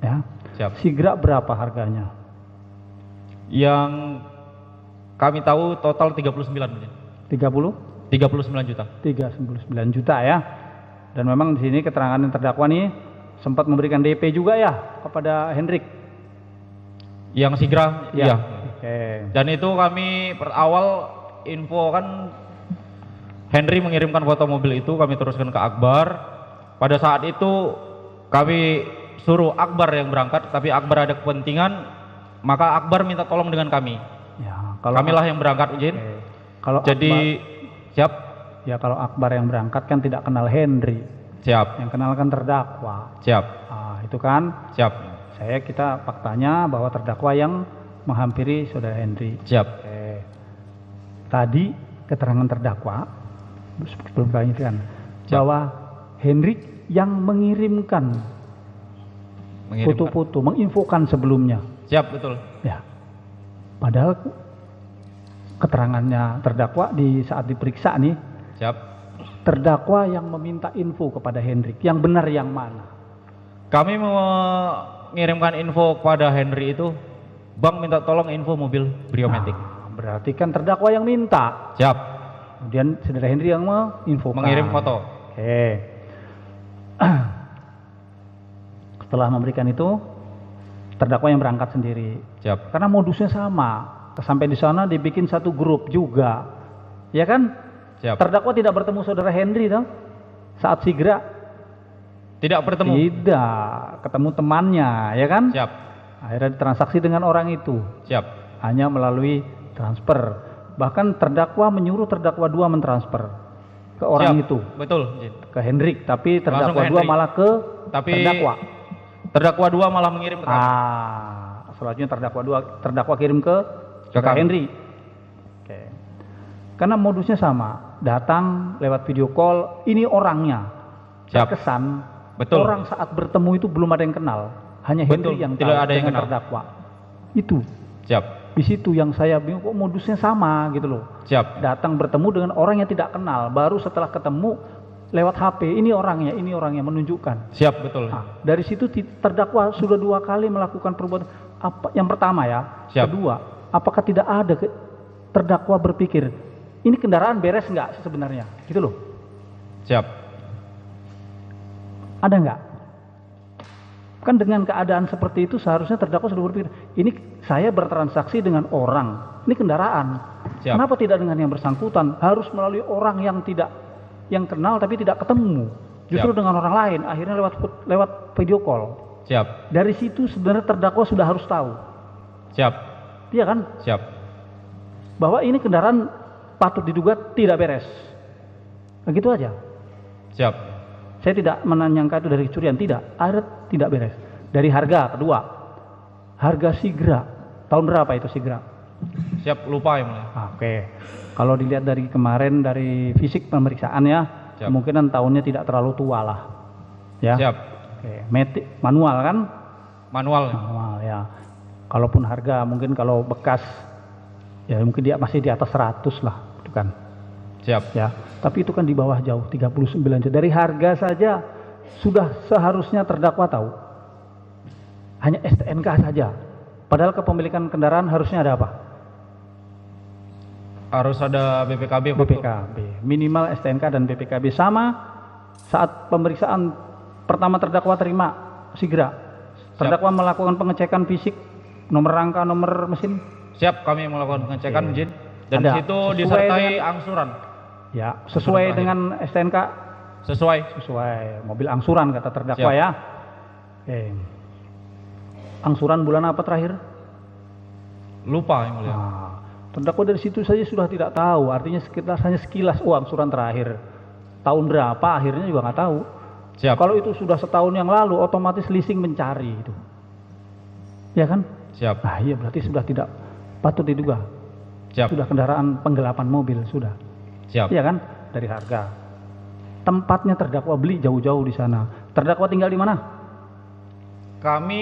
Ya. Siap. Sigra berapa harganya? Yang kami tahu total 39 mulia. 30? 39 juta. 39 juta ya. Dan memang di sini keterangan yang terdakwa nih sempat memberikan DP juga ya kepada Hendrik. Yang Sigra, Ya. iya. Oke. Dan itu kami awal info kan Henry mengirimkan foto mobil itu, kami teruskan ke Akbar. Pada saat itu Kami suruh Akbar yang berangkat, tapi Akbar ada kepentingan, maka Akbar minta tolong dengan kami. Ya, Kamilah yang berangkat, izin. Oke. Kalau Jadi Akbar, siap, ya kalau Akbar yang berangkat kan tidak kenal Henry, siap, yang kenal kan terdakwa. siap, Nah, itu kan siap, kita faktanya bahwa terdakwa yang menghampiri saudara Henry. siap, Oke. Tadi keterangan terdakwa sebelum kami kan bahwa Henry yang mengirimkan foto-foto, menginfokan sebelumnya. siap, betul, Ya. Padahal keterangannya terdakwa di saat diperiksa nih, siap. terdakwa yang meminta info kepada Henry. Yang benar yang mana? Kami mengirimkan info kepada Henry itu, Bang minta tolong info mobil Briomatic. Nah, berarti kan terdakwa yang minta. Siap, Kemudian saudara Henry yang menginfokan. mengirim foto. Oke. Setelah memberikan itu, terdakwa yang berangkat sendiri. Siap, Karena modusnya sama. Sampai di sana dibikin satu grup juga. Ya kan? siap. Terdakwa tidak bertemu saudara Henry dong. Saat Sigra Tidak bertemu. tidak ketemu temannya, ya kan? Siap, Akhirnya transaksi dengan orang itu siap, hanya melalui transfer. Bahkan terdakwa menyuruh terdakwa 2 mentransfer ke orang siap. itu, Betul, izin. ke Hendrik, tapi Langsung terdakwa ke 2 Hendrik. malah ke Tapi terdakwa. terdakwa 2 malah mengirim ke kami. Selanjutnya terdakwa kirim ke saudara kami. Henry. Oke. Karena modusnya sama, datang lewat video call, ini orangnya. Siap. Terkesan Betul. orang saat bertemu itu belum ada yang kenal, hanya Betul, Henry yang tidak tahu ada yang dengan kenal. terdakwa. Itu Siap, di situ yang saya bingung, kok modusnya sama gitu loh. siap, Datang bertemu dengan orang yang tidak kenal, baru setelah ketemu lewat HP, ini orangnya menunjukkan. siap, betul. Nah, dari situ terdakwa sudah 2 kali melakukan perbuatan. Apa yang pertama ya? Siap. Kedua, apakah tidak ada terdakwa berpikir ini kendaraan beres nggak sih sebenarnya? Gitu loh. Siap, Ada nggak? Kan dengan keadaan seperti itu seharusnya terdakwa sudah berpikir ini saya bertransaksi dengan orang, ini kendaraan. Siap. Kenapa tidak dengan yang bersangkutan? Harus melalui orang yang kenal tapi tidak ketemu. Justru Siap. dengan orang lain. Akhirnya lewat video call. siap, Dari situ sebenarnya terdakwa sudah harus tahu, siap, iya kan, siap, bahwa ini kendaraan patut diduga tidak beres. Begitu aja. siap, Saya tidak menyangka itu dari curian, tidak. Akhirnya tidak beres. Dari harga kedua, harga Sigra tahun berapa itu Sigra? siap, lupa yang mulia. Oke. Kalau dilihat dari kemarin dari fisik pemeriksaan ya, Siap. kemungkinan tahunnya tidak terlalu tua lah. Ya. Siap, Oke. Manual kan? manual. Manual ya. Kalaupun harga mungkin kalau bekas ya mungkin dia masih di atas 100 lah, itu kan. Siap, Ya. Tapi itu kan di bawah jauh 39 juta. Dari harga saja sudah seharusnya terdakwa tahu. Hanya STNK saja. Padahal kepemilikan kendaraan harusnya ada apa? harus ada BPKB. betul. BPKB. Minimal STNK dan BPKB sama saat pemeriksaan pertama terdakwa terima Sigra. Terdakwa melakukan pengecekan fisik, nomor rangka, nomor mesin. Siap, kami melakukan pengecekan, Oke. izin. Dan Ada. di situ Sesuai disertai dengan- angsuran. Ya, sesuai Terakhir. dengan STNK. Sesuai. Mobil angsuran kata terdakwa Siap. ya. Oke. Angsuran bulan apa terakhir? Lupa yang mulia. Nah, terdakwa dari situ saja sudah tidak tahu. Artinya hanya sekilas, angsuran terakhir. Tahun berapa akhirnya juga nggak tahu. Siap, Kalau itu sudah setahun yang lalu, otomatis leasing mencari itu. Ya kan? siap, Nah iya berarti sudah tidak patut diduga. siap, Sudah kendaraan penggelapan mobil, sudah. siap. Iya kan? Dari harga. Tempatnya terdakwa beli jauh-jauh di sana. Terdakwa tinggal di mana? Kami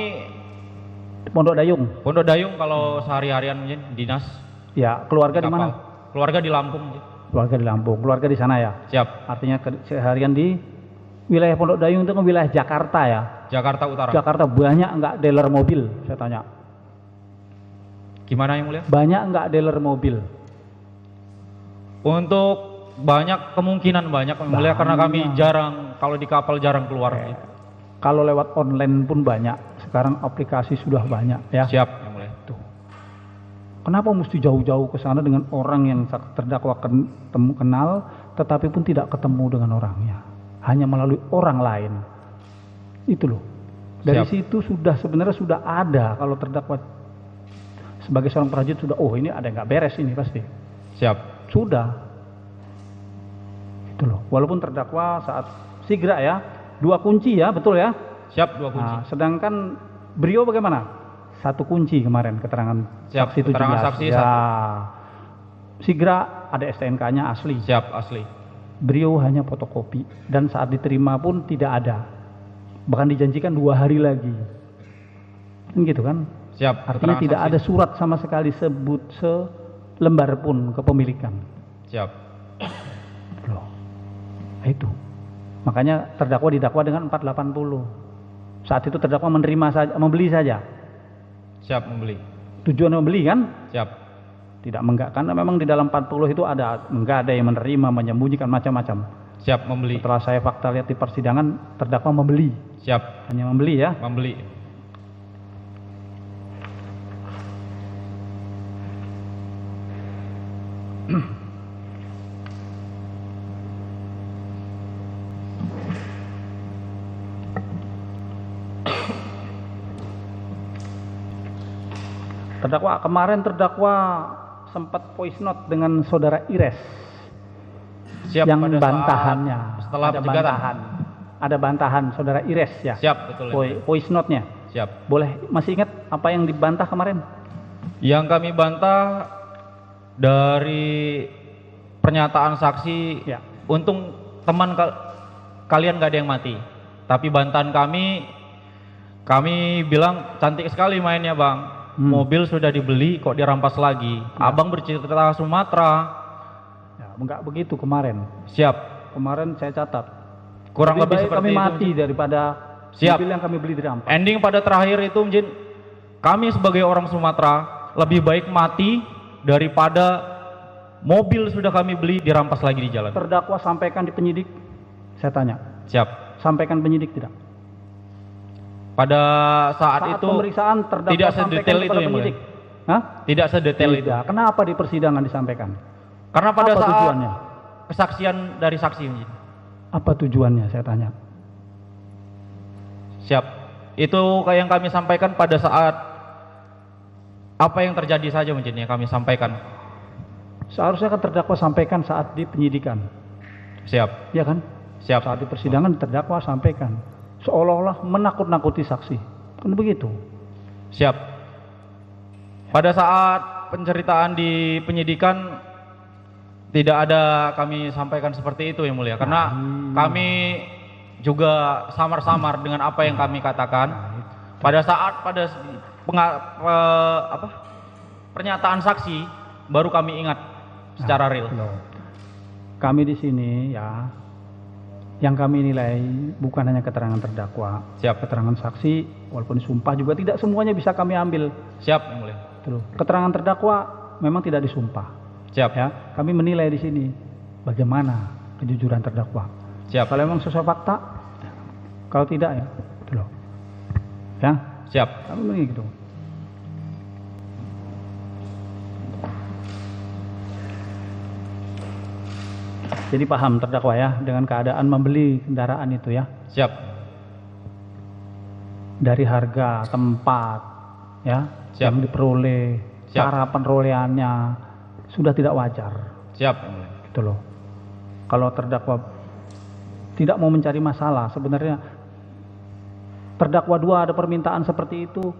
Di Pondok Dayung. Pondok Dayung kalau sehari-harian izin, dinas. Ya, keluarga di kapal. mana? Keluarga di Lampung, izin. Keluarga di Lampung. Keluarga di sana ya. Siap. Artinya seharian di wilayah Pondok Dayung itu kan wilayah Jakarta ya. Jakarta Utara. Jakarta banyak nggak dealer mobil? Saya tanya. Gimana yang mulia? Banyak nggak dealer mobil? Untuk banyak kemungkinan banyak yang mulia karena kami jarang, kalau di kapal jarang keluar. izin. Kalau lewat online pun banyak. Sekarang aplikasi sudah banyak ya. Siap yang mulia. Tuh. Kenapa mesti jauh-jauh ke sana dengan orang yang terdakwa kenal, tetapi pun tidak ketemu dengan orangnya, hanya melalui orang lain? Itu loh. Dari Siap. situ sebenarnya sudah ada kalau terdakwa sebagai seorang prajurit sudah, oh ini ada nggak beres ini pasti. Siap. Sudah. Itu loh. Walaupun terdakwa saat sigra ya, 2 kunci ya, betul ya? Siap, 2 kunci. Nah, sedangkan beliau bagaimana? 1 kunci kemarin keterangan Siap, saksi 17. keterangan saksi ya. 1. Sigra ada STNK-nya asli. Siap, asli. Beliau hanya fotokopi dan saat diterima pun tidak ada. Bahkan dijanjikan 2 hari lagi. Kan gitu kan? Siap. Artinya keterangan tidak saksi. ada surat sama sekali sebut selembar pun kepemilikan. Siap. Loh. Nah, itu. Makanya terdakwa didakwa dengan 480. Saat itu terdakwa menerima saja, membeli saja. Siap, membeli. Tujuan membeli kan? Siap. Tidak menggak, karena memang di dalam 40 itu enggak ada yang menerima, menyembunyikan macam-macam. Siap, membeli. Setelah saya fakta lihat di persidangan, terdakwa membeli, Siap, hanya membeli ya. membeli. Kemarin terdakwa sempat voice note dengan saudara Ires Siap, yang pada saat bantahannya. setelah ada penjegatan. bantahan, ada bantahan saudara Ires ya. Siap, betul. Voice note-nya. Siap. Boleh masih ingat apa yang dibantah kemarin? Yang kami bantah dari pernyataan saksi, Ya. untung teman kalian gak ada yang mati. Tapi bantahan kami bilang cantik sekali mainnya bang. Mobil sudah dibeli kok dirampas lagi. Abang bercerita Sumatera. Ya, enggak begitu kemarin. Siap. Kemarin saya catat. Kurang lebih baik seperti kami itu. mati daripada Siap. mobil yang kami beli dirampas. Ending pada terakhir itu Mjin, kami sebagai orang Sumatera lebih baik mati daripada mobil sudah kami beli dirampas lagi di jalan. Terdakwa sampaikan di penyidik. Saya tanya. Siap. Sampaikan penyidik tidak? Pada saat itu pemeriksaan terdakwa tidak sampaikan sedetail itu kepada yang penyidik. mulia. Hah? Tidak sedetail itu. Tidak. Kenapa di persidangan disampaikan? Karena pada Apa saat tujuannya? kesaksian dari saksi Mjin. Apa tujuannya saya tanya? Siap. Itu kayak yang kami sampaikan pada saat apa yang terjadi saja Mjin yang kami sampaikan. Seharusnya kan terdakwa sampaikan saat di penyidikan. Siap. Ya kan? Siap. Saat di persidangan terdakwa sampaikan. Seolah-olah menakut-nakuti saksi. Kan begitu. Siap. Pada saat penceritaan di penyidikan tidak ada kami sampaikan seperti itu yang mulia, karena kami juga samar-samar dengan apa yang kami katakan. Pada saat pernyataan saksi baru kami ingat secara real. Kami di sini ya, yang kami nilai bukan hanya keterangan terdakwa, Siap. keterangan saksi, walaupun disumpah juga tidak semuanya bisa kami ambil. Siap yang mulia. Itu loh. Keterangan terdakwa memang tidak disumpah. Siap. Ya, kami menilai di sini bagaimana kejujuran terdakwa. Siap. Kalau memang sesuai fakta, kalau tidak ya, itu loh. Ya, Siap. kami begitu. Jadi paham terdakwa ya dengan keadaan membeli kendaraan itu ya, Siap. dari harga tempat ya Siap. yang diperoleh, Siap. cara perolehannya sudah tidak wajar. Siap yang mulia. Gitu loh. Kalau terdakwa tidak mau mencari masalah, sebenarnya terdakwa 2 ada permintaan seperti itu.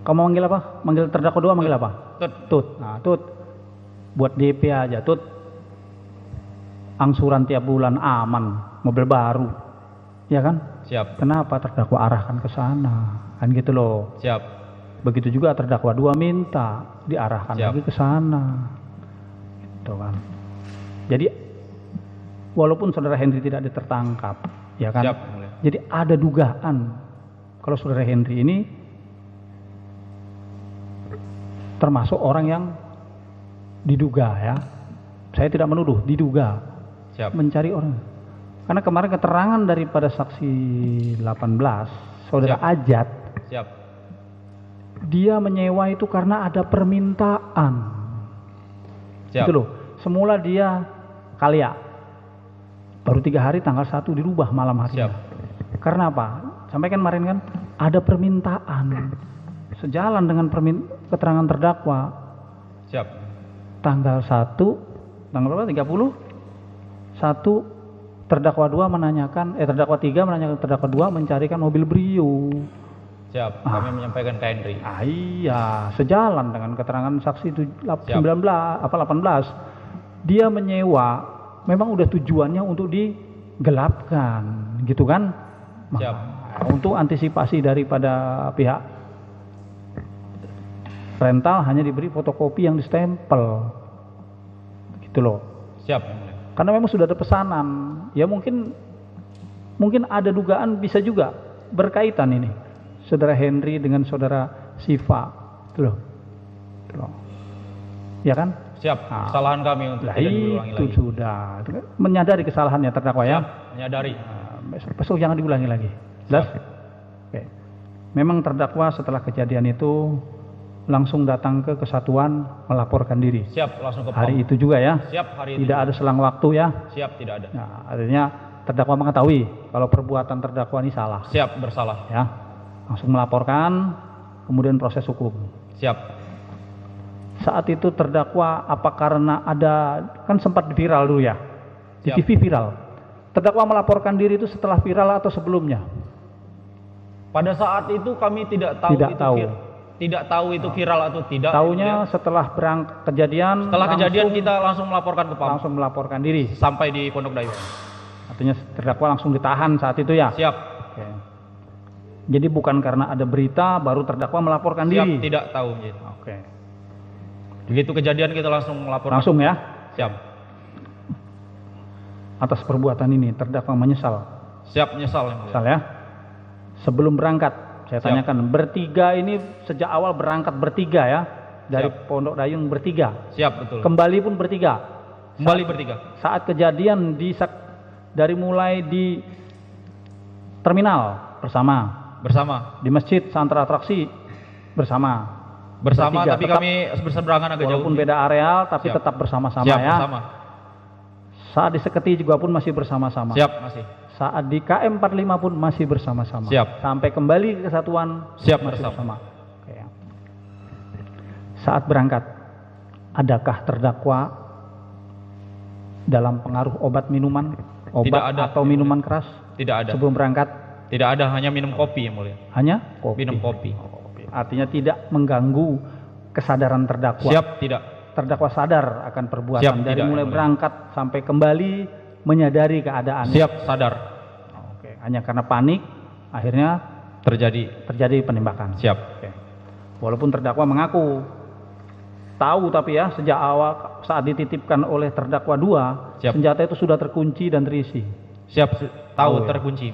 Kamu manggil apa? Manggil terdakwa 2 manggil apa? Tut. Tut. Nah, Tut. Buat DP aja, Tut. Angsuran tiap bulan aman, mobil baru. Ya kan? Siap. Kenapa terdakwa arahkan ke sana? Kan gitu loh. Siap. Begitu juga terdakwa 2 minta diarahkan Siap. lagi ke sana. Gitu kan. Jadi walaupun saudara Henry tidak ditertangkap, ya kan? Siap yang mulia. Jadi ada dugaan kalau saudara Henry ini termasuk orang yang diduga ya. Saya tidak menuduh, diduga Siap. mencari orang. Karena kemarin keterangan daripada saksi 18, saudara Siap. Ajat, Siap. dia menyewa itu karena ada permintaan. Siap. Itu loh. Semula dia Kalia. Baru 3 hari tanggal 1 dirubah malam hari. Siap. Karena apa? Sampaikan kemarin kan ada permintaan sejalan dengan keterangan terdakwa. Siap. Tanggal 1, tanggal berapa? 30. 1 terdakwa 2 menanyakan terdakwa 3 menanyakan terdakwa 2 mencarikan mobil Brio. Siap. Kami menyampaikan ke Henry. Iya, sejalan dengan keterangan saksi 18. Dia menyewa, memang udah tujuannya untuk digelapkan, gitu kan? Siap. Untuk antisipasi daripada pihak rental hanya diberi fotokopi yang distempel, gitu loh. Siap. Karena memang sudah ada pesanan, ya mungkin ada dugaan bisa juga berkaitan ini, saudara Henry dengan saudara Siva, itu loh. Ya kan? Siap. Kesalahan kami untuk tidak diulangi itu lagi. sudah menyadari kesalahannya terdakwa ya. Menyadari. Besok jangan diulangi lagi. Jelas? Oke. Memang terdakwa setelah kejadian itu langsung datang ke kesatuan melaporkan diri. Siap, langsung ke Hari itu juga ya. Siap, hari itu. Tidak ada selang waktu ya. Siap, tidak ada. Nah, artinya terdakwa mengetahui kalau perbuatan terdakwa ini salah. Siap, bersalah. Ya. Langsung melaporkan, kemudian proses hukum. Siap. Saat itu terdakwa apa karena ada, kan sempat viral dulu ya. Di Siap. TV viral. Terdakwa melaporkan diri itu setelah viral atau sebelumnya? Pada saat itu kami tidak tahu Tidak itu tahu. tidak tahu itu viral atau tidak. Taunya setelah kejadian. Setelah kejadian langsung- kita langsung melaporkan ke PAM langsung melaporkan diri. sampai di Pondok Dayu. Artinya terdakwa langsung ditahan saat itu ya. Siap. Oke. Jadi bukan karena ada berita baru terdakwa melaporkan Siap, diri. tidak tahu. Gitu. Oke. Begitu kejadian kita langsung melaporkan. Langsung ya. Siap. Atas perbuatan ini terdakwa menyesal. Siap, menyesal. Yang mulia. Menyesal ya. Sebelum berangkat, saya Siap. tanyakan, bertiga ini sejak awal berangkat bertiga ya, dari Pondok Dayung bertiga, Siap, betul. kembali pun bertiga. Kembali bertiga. Saat kejadian dari mulai di terminal bersama, di masjid Santra Atraksi bersama, bertiga, Tapi tetap, kami berseberangan agak jauh. walaupun beda areal tapi Siap. tetap bersama-sama Siap, ya. bersama. Saat di Seketi juga pun masih bersama-sama. Siap, masih. Saat di KM45 pun masih bersama-sama. Siap. Sampai kembali ke kesatuan Siap, masih bersama. Oke, ya. Saat berangkat, adakah terdakwa dalam pengaruh obat minuman, Tidak ada. atau minuman keras Tidak ada. sebelum berangkat? Tidak ada, hanya minum kopi yang mulia. Hanya kopi. Minum kopi. Artinya tidak mengganggu kesadaran terdakwa. Siap, tidak. Terdakwa sadar akan perbuatan Siap, dari tidak, mulai yang mulia. berangkat sampai kembali menyadari keadaan. Siap, sadar. Oke, hanya karena panik akhirnya terjadi penembakan. Siap. Oke. Walaupun terdakwa mengaku tahu, tapi ya sejak awal saat dititipkan oleh terdakwa 2, Siap. senjata itu sudah terkunci dan terisi. Siap, Tahu tahu ya. terkunci.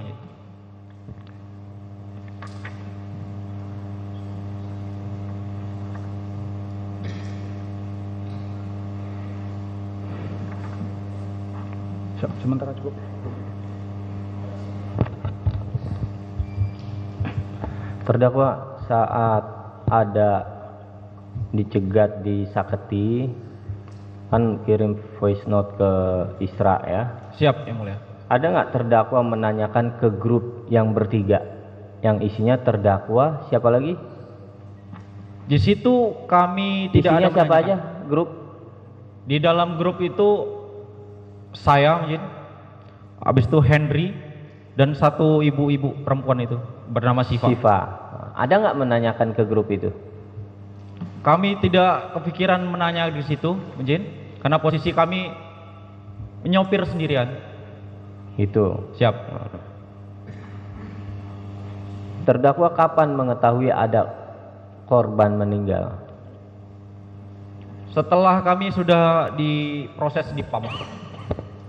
Sementara cukup. Terdakwa saat ada dicegat di Saketi kan kirim voice note ke Isra ya. Siap, yang mulia. Ada nggak terdakwa menanyakan ke grup yang bertiga yang isinya terdakwa siapa lagi? Di situ kami tidak Isinya ada siapa aja menanyakan. grup? Di dalam grup itu saya mungkin, habis itu Henry dan satu ibu-ibu perempuan itu bernama Siva. Siva. Ada nggak menanyakan ke grup itu? Kami tidak kepikiran menanya di situ, Mujin, karena posisi kami menyopir sendirian. Itu. Siap. Terdakwa kapan mengetahui ada korban meninggal? Setelah kami sudah diproses di PAM.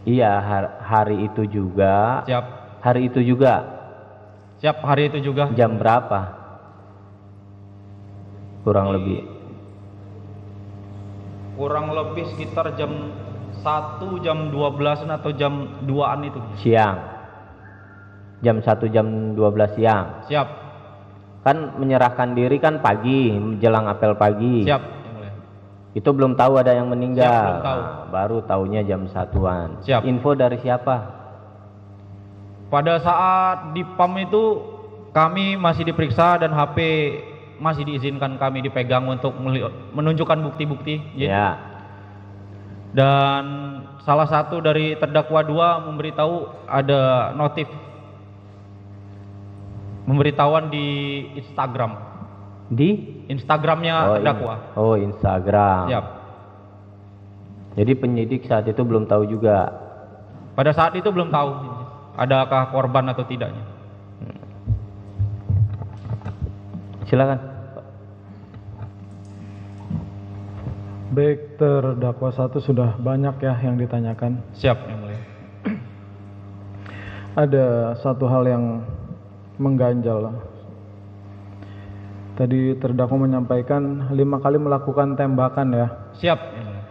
Iya, hari itu juga. Siap. Hari itu juga. Siap, hari itu juga. Jam berapa? Kurang lebih. Kurang lebih sekitar jam 1, jam 12-an atau jam 2-an itu. Siang. Jam 1 jam 12 siang. Siap. Kan menyerahkan diri kan pagi, menjelang apel pagi. Siap. Yang mulia. Itu belum tahu ada yang meninggal. Siap, belum tahu. Nah, baru taunya jam 1-an. Siap. Info dari siapa? Pada saat di PAM itu kami masih diperiksa dan HP masih diizinkan kami dipegang untuk menunjukkan bukti-bukti. Ya. Dan salah satu dari terdakwa 2 memberitahu ada notif pemberitahuan di Instagram. Di Instagramnya terdakwa. Instagram. Siap. Jadi penyidik saat itu belum tahu juga. Pada saat itu belum tahu adakah korban atau tidaknya. Silakan. Baik, terdakwa 1 sudah banyak ya yang ditanyakan. Siap, Yang Mulia. Ada satu hal yang mengganjal. Tadi terdakwa menyampaikan 5 kali melakukan tembakan ya. Siap, Yang Mulia.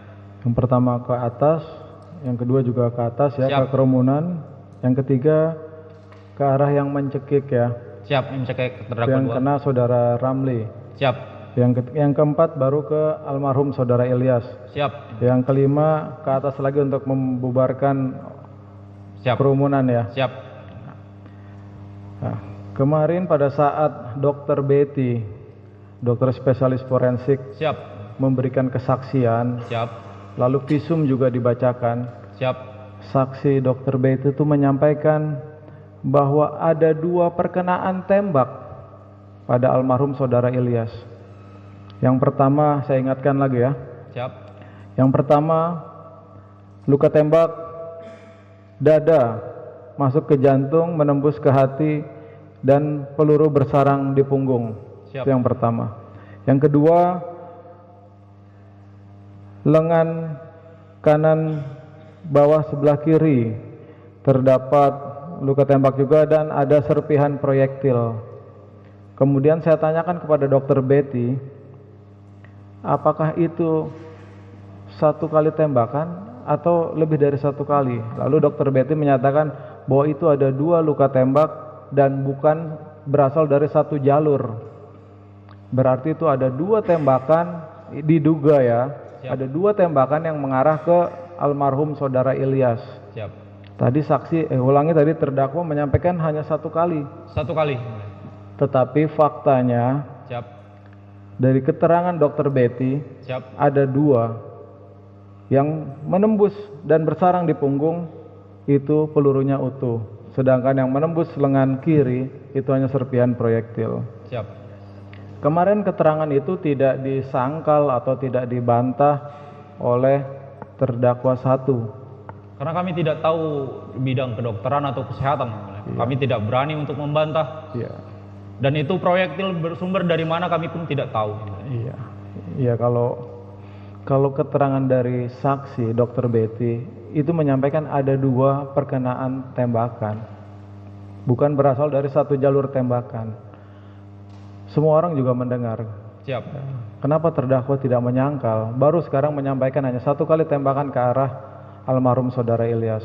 Yang pertama ke atas, yang kedua juga ke atas ya, Siap. ke kerumunan. Yang ketiga ke arah yang mencekik ya, Siap, ini cek terdakwa yang 2. kena saudara Ramli. Siap, Yang keempat baru ke almarhum saudara Ilyas. siap, Yang kelima ke atas lagi untuk membubarkan siap, kerumunan ya. siap, Nah, kemarin pada saat Dokter Betty, dokter spesialis forensik, siap, memberikan kesaksian, siap, lalu visum juga dibacakan. siap, Saksi Dokter Betty itu menyampaikan bahwa ada 2 perkenaan tembak pada almarhum saudara Ilyas. Yang pertama saya ingatkan lagi ya. siap, Yang pertama luka tembak dada masuk ke jantung, menembus ke hati, dan peluru bersarang di punggung. Siap. Itu yang pertama. Yang kedua, lengan kanan bawah sebelah kiri terdapat luka tembak juga dan ada serpihan proyektil. Kemudian saya tanyakan kepada Dokter Betty, apakah itu 1 kali tembakan atau lebih dari 1 kali? Lalu Dokter Betty menyatakan bahwa itu ada 2 luka tembak dan bukan berasal dari 1 jalur. Berarti itu ada 2 tembakan, diduga ya. Siap. Ada 2 tembakan yang mengarah ke almarhum saudara Ilyas. siap. Tadi tadi terdakwa menyampaikan hanya 1 kali. 1 kali. Yang Mulia. Tetapi faktanya Siap, dari keterangan Dokter Betty siap, ada 2 yang menembus dan bersarang di punggung, itu pelurunya utuh. Sedangkan yang menembus lengan kiri itu hanya serpihan proyektil. siap, Kemarin keterangan itu tidak disangkal atau tidak dibantah oleh terdakwa 1. karena kami tidak tahu bidang kedokteran atau kesehatan. Yang Mulia. Kami tidak berani untuk membantah. Iya. Dan itu proyektil bersumber dari mana kami pun tidak tahu. Iya. Iya, kalau keterangan dari saksi Dokter Betty itu menyampaikan ada 2 perkenaan tembakan. Bukan berasal dari 1 jalur tembakan. Semua orang juga mendengar. Siap, Kenapa terdakwa tidak menyangkal? Baru sekarang menyampaikan hanya 1 kali tembakan ke arah almarhum saudara Ilyas.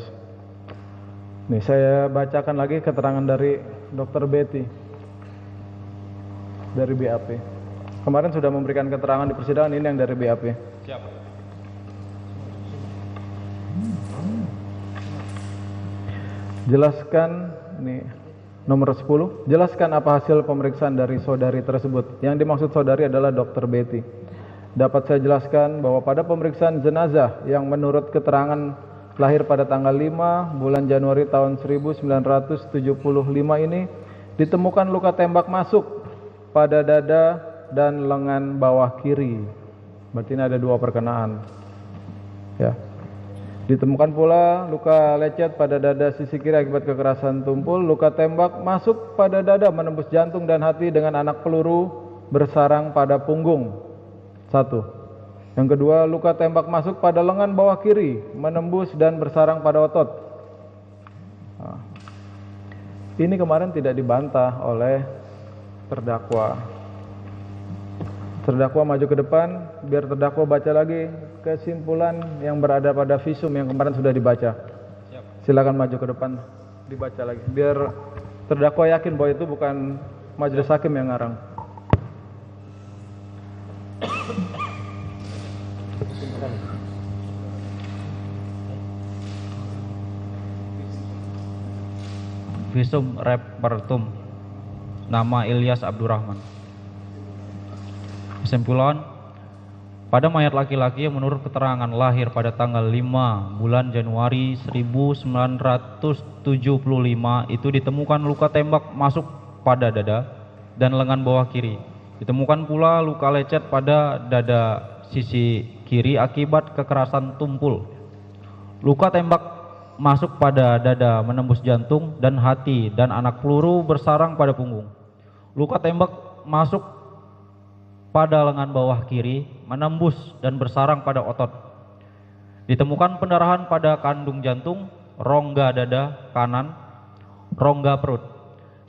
Nih saya bacakan lagi keterangan dari Dokter Betty dari BAP. Kemarin sudah memberikan keterangan di persidangan, ini yang dari BAP. siap, Jelaskan, ini nomor 10, jelaskan apa hasil pemeriksaan dari saudari tersebut. Yang dimaksud saudari adalah Dokter Betty. Dapat saya jelaskan bahwa pada pemeriksaan jenazah yang menurut keterangan lahir pada tanggal 5 bulan Januari tahun 1975 ini ditemukan luka tembak masuk pada dada dan lengan bawah kiri. Berarti ini ada 2 perkenaan. Ya. Ditemukan pula luka lecet pada dada sisi kiri akibat kekerasan tumpul. Luka tembak masuk pada dada menembus jantung dan hati dengan anak peluru bersarang pada punggung. 1. Yang kedua, luka tembak masuk pada lengan bawah kiri menembus dan bersarang pada otot. Nah, ini kemarin tidak dibantah oleh terdakwa. Terdakwa maju ke depan, biar terdakwa baca lagi kesimpulan yang berada pada visum yang kemarin sudah dibaca. siap, Silakan maju ke depan, dibaca lagi, biar terdakwa yakin bahwa itu bukan majelis hakim yang ngarang. visum repertum, nama Ilyas Abdurrahman. Kesimpulan, pada mayat laki-laki yang menurut keterangan lahir pada tanggal 5 bulan Januari 1975 itu ditemukan luka tembak masuk pada dada dan lengan bawah kiri. Ditemukan pula luka lecet pada dada sisi kiri akibat kekerasan tumpul. Luka tembak masuk pada dada menembus jantung dan hati dan anak peluru bersarang pada punggung. Luka tembak masuk pada lengan bawah kiri menembus dan bersarang pada otot. Ditemukan pendarahan pada kandung jantung, rongga dada kanan, rongga perut.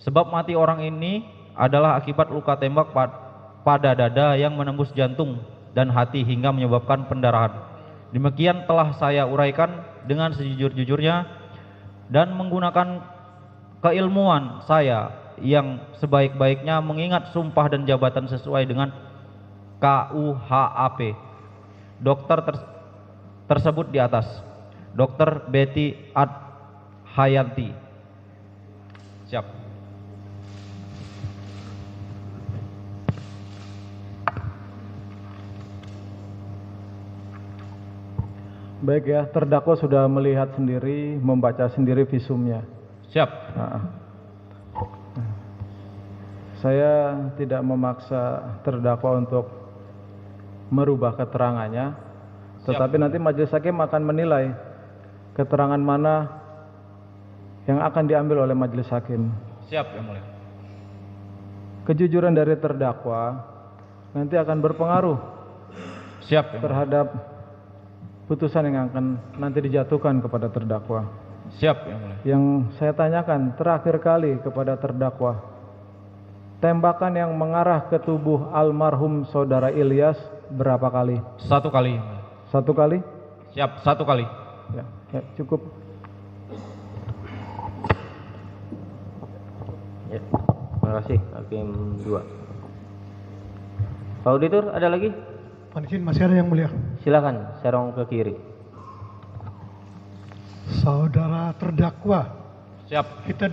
Sebab mati orang ini adalah akibat luka tembak pada dada yang menembus jantung dan hati hingga menyebabkan pendarahan. Demikian telah saya uraikan dengan sejujur-jujurnya dan menggunakan keilmuan saya yang sebaik-baiknya mengingat sumpah dan jabatan sesuai dengan KUHAP. Dokter tersebut di atas, Dr. Betty Hayanti. Siap. Baik ya, terdakwa sudah melihat sendiri, membaca sendiri visumnya. Siap. Saya tidak memaksa terdakwa untuk merubah keterangannya, tetapi nanti majelis hakim akan menilai keterangan mana yang akan diambil oleh majelis hakim. Siap, Yang Mulia. Kejujuran dari terdakwa nanti akan berpengaruh Siap, terhadap putusan yang akan nanti dijatuhkan kepada terdakwa. Siap, Yang Mulia. Yang saya tanyakan terakhir kali kepada terdakwa, tembakan yang mengarah ke tubuh almarhum saudara Ilyas berapa kali? 1 kali, Yang Mulia. 1 kali? Siap, 1 kali. Ya, cukup. Ya, terima kasih Hakim 2. Pak Auditor, ada lagi? Mohon izin, masih ada Yang Mulia. Silakan, serong ke kiri. Saudara terdakwa, Siap. kita